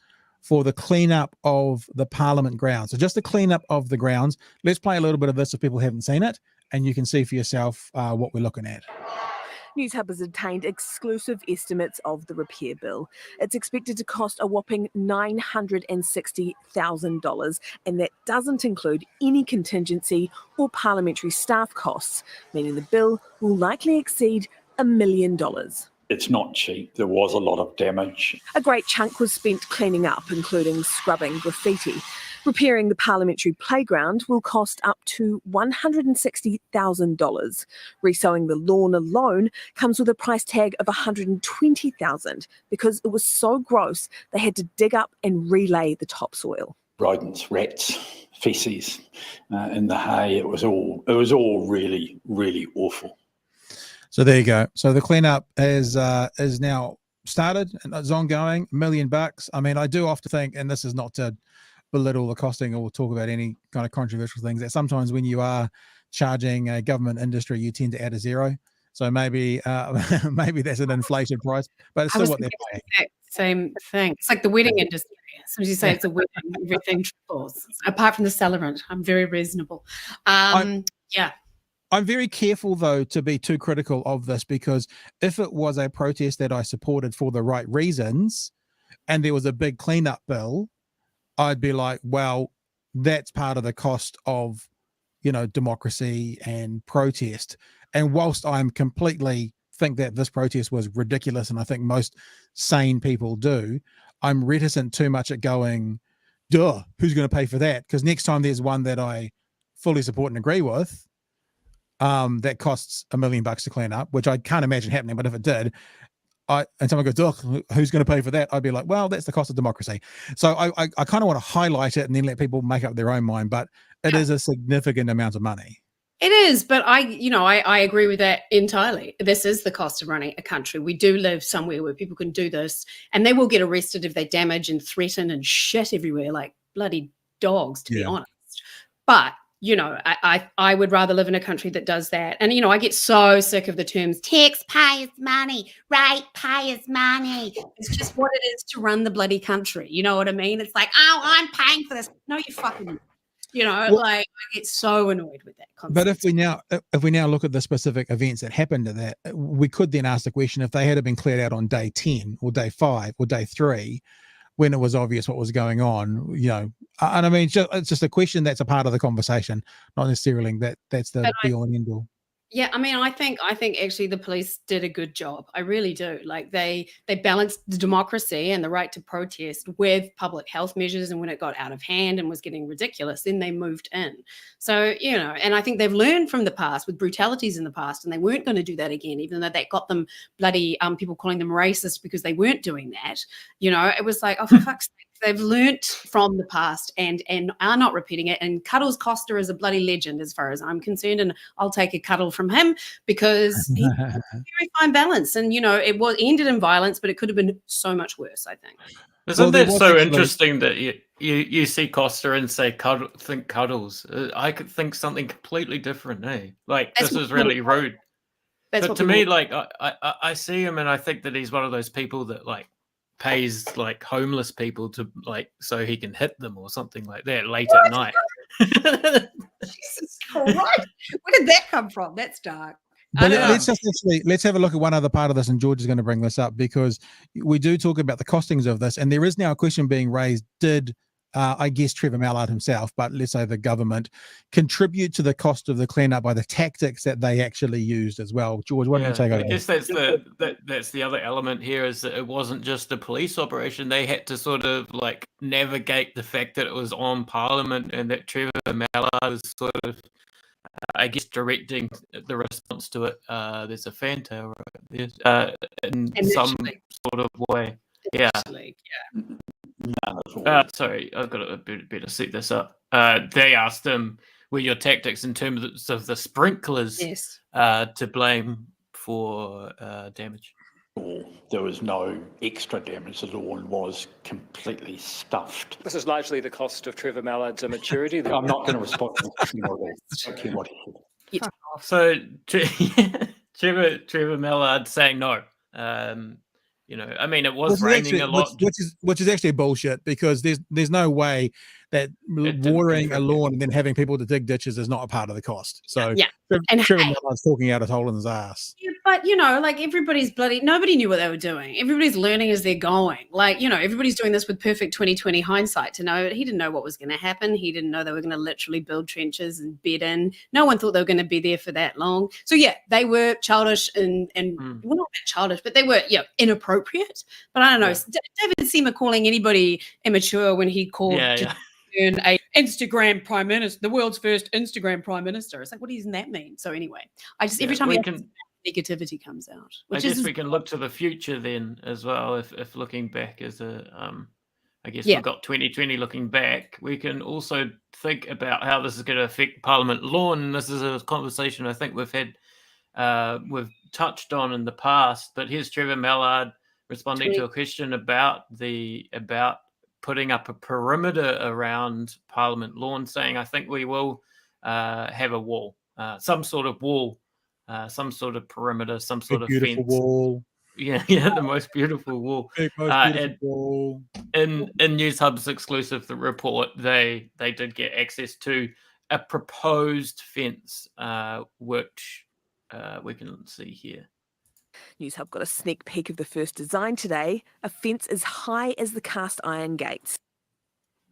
for the cleanup of the Parliament grounds. So just the cleanup of the grounds. Let's play a little bit of this if people haven't seen it, and you can see for yourself what we're looking at. News Hub has obtained exclusive estimates of the repair bill. It's expected to cost a whopping $960,000, and that doesn't include any contingency or parliamentary staff costs, meaning the bill will likely exceed $1 million. It's not cheap. There was a lot of damage. A great chunk was spent cleaning up, including scrubbing graffiti. Repairing the parliamentary playground will cost up to $160,000. Resewing the lawn alone comes with a price tag of $120,000 because it was so gross they had to dig up and relay the topsoil. Rodents, rats, feces in the hay. It was all really, really awful. So there you go. So the cleanup is now started and it's ongoing. $1 million. I mean, I do often think, and this is not to belittle the costing or talk about any kind of controversial things, that sometimes when you are charging a government industry, you tend to add a zero. So maybe maybe that's an inflated price, but it's still what they're paying. Same thing. It's like the wedding industry. As soon as you say it's a wedding, everything triples. Apart from the celebrant, I'm very reasonable. I'm very careful, though, to be too critical of this, because if it was a protest that I supported for the right reasons and there was a big cleanup bill, I'd be like, well, that's part of the cost of, democracy and protest. And whilst I'm completely think that this protest was ridiculous, and I think most sane people do, I'm reticent too much at going, duh, who's going to pay for that? Because next time there's one that I fully support and agree with, that costs $1 million to clean up, which I can't imagine happening, but if it did, and someone goes, "Ugh, who's going to pay for that?" I'd be like, well, that's the cost of democracy. So I kind of want to highlight it and then let people make up their own mind, but it is a significant amount of money. It is, but I agree with that entirely. This is the cost of running a country. We do live somewhere where people can do this, and they will get arrested if they damage and threaten and shit everywhere like bloody dogs, to be honest. But I would rather live in a country that does that. And, I get so sick of the terms taxpayers' money, ratepayers' money. It's just what it is to run the bloody country. You know what I mean? It's like, oh, I'm paying for this. No, you fucking, I get so annoyed with that concept. But if we now look at the specific events that happened to that, we could then ask the question, if they had been cleared out on day 10 or day 5 or day 3, when it was obvious what was going on, and I mean, it's just a question that's a part of the conversation, not necessarily that's the be all and end all. Yeah, I mean, I think actually the police did a good job. I really do. Like they balanced the democracy and the right to protest with public health measures, and when it got out of hand and was getting ridiculous, then they moved in. So, and I think they've learned from the past with brutalities in the past, and they weren't going to do that again, even though that got them bloody people calling them racist because they weren't doing that. It was like, oh, for fuck's sake, They've learnt from the past and are not repeating it. And Cuddles Costa is a bloody legend as far as I'm concerned. And I'll take a cuddle from him because he had a very fine balance. And, you know, it ended in violence, but it could have been so much worse, I think. Isn't that so interesting that you see Costa and say think Cuddles? I could think something completely different, eh? Like, this is really rude. But to me, like, I see him and I think that he's one of those people that, like, pays like homeless people to like so he can hit them or something like that late at night. Jesus Christ. Where did that come from? That's dark. But let's have a look at one other part of this, and George is going to bring this up because we do talk about the costings of this, and there is now a question being raised: did I guess Trevor Mallard himself, but let's say the government, contribute to the cost of the cleanup by the tactics that they actually used as well? George, why don't you take over? I guess that's the other element here, is that it wasn't just a police operation. They had to sort of like navigate the fact that it was on Parliament and that Trevor Mallard was sort of, I guess, directing the response to it. There's a fantail right there, in some sort of way. Yeah. Sorry, I've got to better set this up. They asked him, were your tactics in terms of the sprinklers to blame for damage? There was no extra damage. The lawn was completely stuffed. This is largely the cost of Trevor Mallard's immaturity. I'm not going to respond to what he said. So Trevor Mallard saying no. You know, I mean, it was raining a lot, which is actually bullshit, because there's no way that watering a lawn and then having people to dig ditches is not a part of the cost. So Trevor Mallard's talking out a hole in his ass. Yeah, but you know, like nobody knew what they were doing. Everybody's learning as they're going. Like, you know, everybody's doing this with perfect 20/20 hindsight to know. He didn't know what was going to happen. He didn't know they were going to literally build trenches and bed in. No one thought they were going to be there for that long. So yeah, they were childish and well, not childish, but they were inappropriate. But I don't know. David Seamer calling anybody immature when he called a Instagram prime minister, the world's first Instagram prime minister. It's like, what does that mean? So anyway, every time negativity comes out. I guess we can look to the future then as well. If looking back as I guess we've got 2020 looking back, we can also think about how this is going to affect Parliament lawn. And this is a conversation I think we've touched on in the past. But here's Trevor Mallard responding to a question about putting up a perimeter around Parliament lawn, saying, I think we will have a wall, some sort of wall, some sort of perimeter, some sort of fence. Wall. Yeah, the most beautiful wall. Wall. In News Hub's exclusive report, they did get access to a proposed fence, which we can see here. News Hub got a sneak peek of the first design today, a fence as high as the cast iron gates.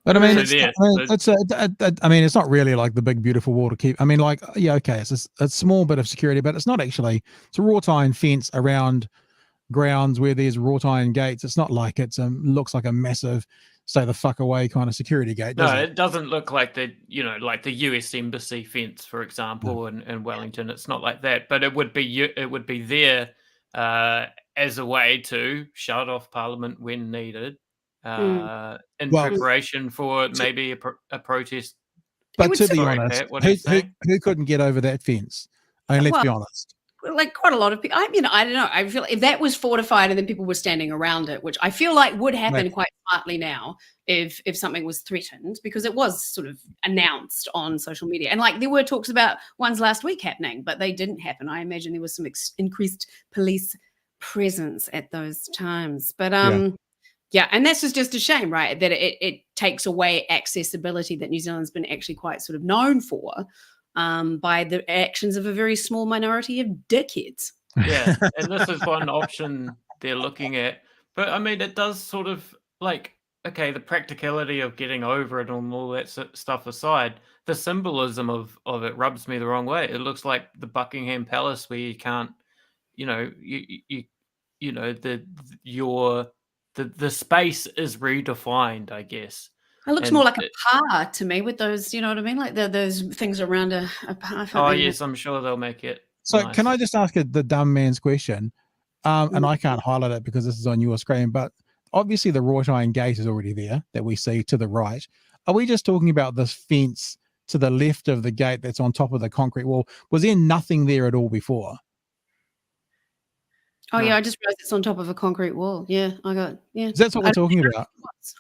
But I mean, it's not really like the big beautiful wall to keep. I mean, like, okay, it's a small bit of security, but it's not actually. It's a wrought iron fence around grounds where there's wrought iron gates. It's not like looks like a massive stay the fuck away kind of security gate. No, it doesn't look like like the US Embassy fence, for example, in Wellington. It's not like that, but it would be there as a way to shut off Parliament when needed, in preparation for maybe a protest. But to be honest, who couldn't get over that fence? I mean, let's be honest. Like quite a lot of people. I mean, I don't know. I feel like if that was fortified and then people were standing around it, which I feel like would happen quite smartly now if something was threatened, because it was sort of announced on social media. And like there were talks about ones last week happening, but they didn't happen. I imagine there was some increased police presence at those times. But and this is just a shame, right? That it takes away accessibility that New Zealand's been actually quite sort of known for. By the actions of a very small minority of dickheads. Yeah, and this is one option they're looking at. But, I mean, it does sort of, like, okay, the practicality of getting over it and all that stuff aside, the symbolism of it rubs me the wrong way. It looks like the Buckingham Palace where you can't, the space is redefined, I guess. It looks more like a par to me with those, you know what I mean? Like those things around a par. Oh, yes, I'm sure they'll make it. So nice. Can I just ask the dumb man's question? And I can't highlight it because this is on your screen, but obviously the wrought iron gate is already there that we see to the right. Are we just talking about this fence to the left of the gate that's on top of the concrete wall? Was there nothing there at all before? Oh, No. yeah, I just realized it's on top of a concrete wall. Yeah, That's what we're talking about.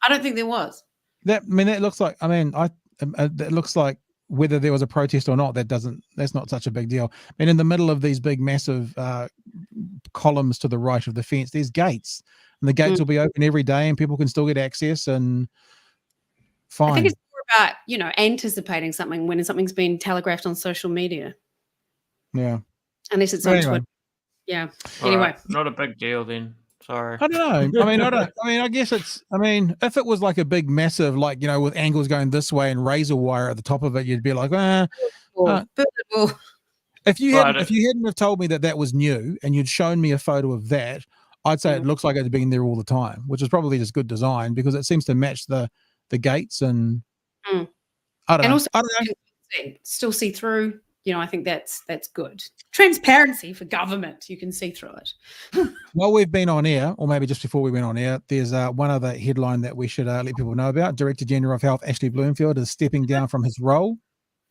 I don't think there was. That looks like, it looks like whether there was a protest or not, that's not such a big deal. In the middle of these big, massive columns to the right of the fence, there's gates, and the gates will be open every day, and people can still get access. And fine. I think it's more about anticipating something when something's been telegraphed on social media. Yeah. Unless it's But on anyway. Twitter. Yeah. All Anyway. right, not a big deal then. Sorry. I don't know. I guess it's, if it was like a big, massive, with angles going this way and razor wire at the top of it, you'd be like, if you hadn't have told me that was new and you'd shown me a photo of that, I'd say it looks like it's been there all the time, which is probably just good design because it seems to match the gates and I don't know. Also, still see through. I think that's good. Transparency for government. You can see through it. While we've been on air, or maybe just before we went on air, there's one other headline that we should let people know about. Director General of Health Ashley Bloomfield is stepping down from his role.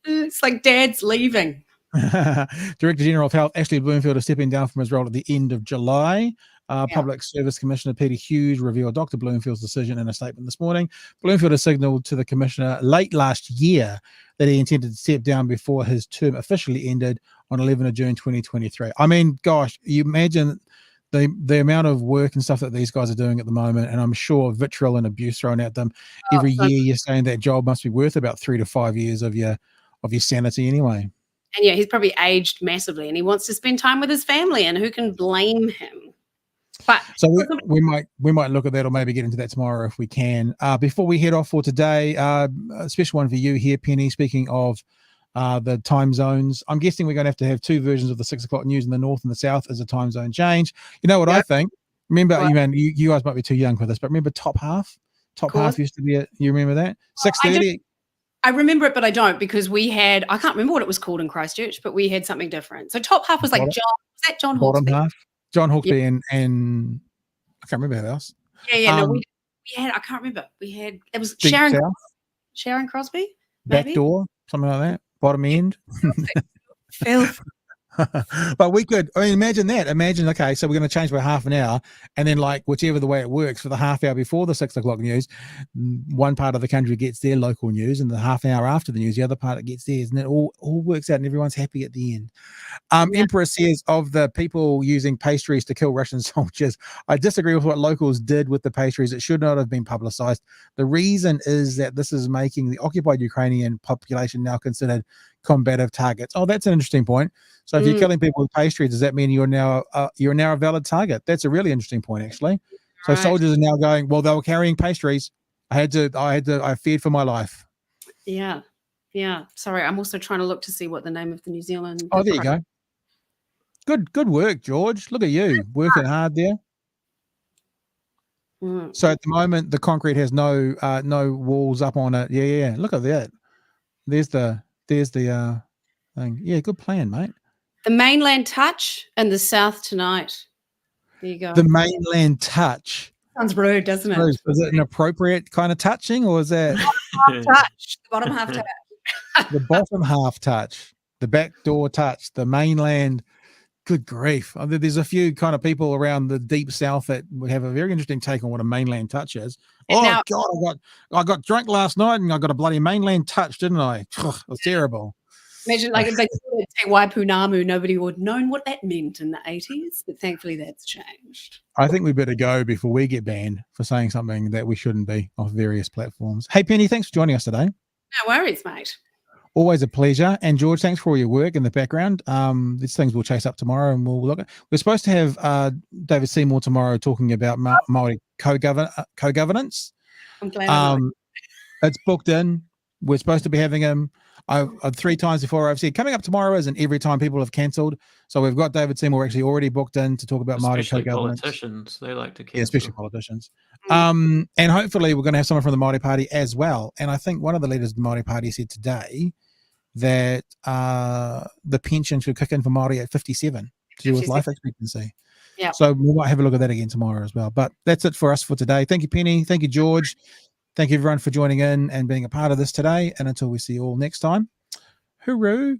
It's like Dad's leaving. Director General of Health Ashley Bloomfield is stepping down from his role at the end of July. Public Service Commissioner Peter Hughes revealed Dr. Bloomfield's decision in a statement this morning. Bloomfield has signalled to the Commissioner late last year that he intended to step down before his term officially ended on 11 of June 2023. Gosh, you imagine the amount of work and stuff that these guys are doing at the moment, and I'm sure vitriol and abuse thrown at them. Every year you're saying that job must be worth about 3 to 5 years of your sanity anyway. And he's probably aged massively and he wants to spend time with his family, and who can blame him? But so we might look at that, or maybe get into that tomorrow if we can. Before we head off for today, a special one for you here, Penny. Speaking of the time zones, I'm guessing we're going to have two versions of the 6 o'clock news in the north and the south as a time zone change. You know what I think? Remember, you guys might be too young for this, but remember Top Half? Top Half used to be you remember that? 6:30. I remember it, but I don't, because we had, I can't remember what it was called in Christchurch, but we had something different. So Top Half was like John Bottom Hawksby? Half. John Hawksby and I can't remember who else. We had, I can't remember. It was Deep Sharon South. Sharon Crosby? Maybe? Back Door, something like that. Bottom End. Filth. But we could, imagine that. Imagine, okay, so we're going to change by half an hour, and then whichever the way it works, for the half hour before the 6 o'clock news, one part of the country gets their local news, and the half an hour after the news, the other part gets theirs, and it all works out, and everyone's happy at the end. Emperor says, of the people using pastries to kill Russian soldiers, I disagree with what locals did with the pastries. It should not have been publicized. The reason is that this is making the occupied Ukrainian population now considered combative targets. Oh, that's an interesting point. So if you're killing people with pastries, does that mean you're now a valid target? That's a really interesting point, actually. So soldiers are now going, well, they were carrying pastries. I feared for my life. Yeah. Sorry, I'm also trying to look to see what the name of the New Zealand. Oh, there you go. Good work, George. Look at you working hard there. So at the moment, the concrete has no walls up on it. Yeah. Look at that. There's the thing. Yeah, good plan, mate. The mainland touch and the south tonight. There you go. The mainland touch. Sounds rude, doesn't it? Is it an appropriate kind of touching, or is that touch? The bottom half touch. The bottom half touch, the back door touch, the mainland. Good grief. There's a few kind of people around the deep south that would have a very interesting take on what a mainland touch is. God, I got drunk last night and I got a bloody mainland touch, didn't I? It was terrible. Imagine if they say Waipunamu, nobody would have known what that meant in the 80s, but thankfully that's changed. I think we better go before we get banned for saying something that we shouldn't be off various platforms. Hey, Penny, thanks for joining us today. No worries, mate. Always a pleasure. And George, thanks for all your work in the background. These things we'll chase up tomorrow, and we'll look at. We're supposed to have David Seymour tomorrow talking about Māori co-governance. I'm glad. It's booked in. We're supposed to be having him. I've 3 times before I've said coming up tomorrow isn't, every time people have cancelled. So we've got David Seymour actually already booked in to talk about Māori co-governance. Politicians, they like to cancel. Yeah, especially politicians. And hopefully we're going to have someone from the Māori Party as well. And I think one of the leaders of the Māori Party said today that the pension should kick in for Māori at 57 to do with life expectancy. Yeah. So we might have a look at that again tomorrow as well. But that's it for us for today. Thank you, Penny. Thank you, George. Thank you, everyone, for joining in and being a part of this today. And until we see you all next time, hooroo.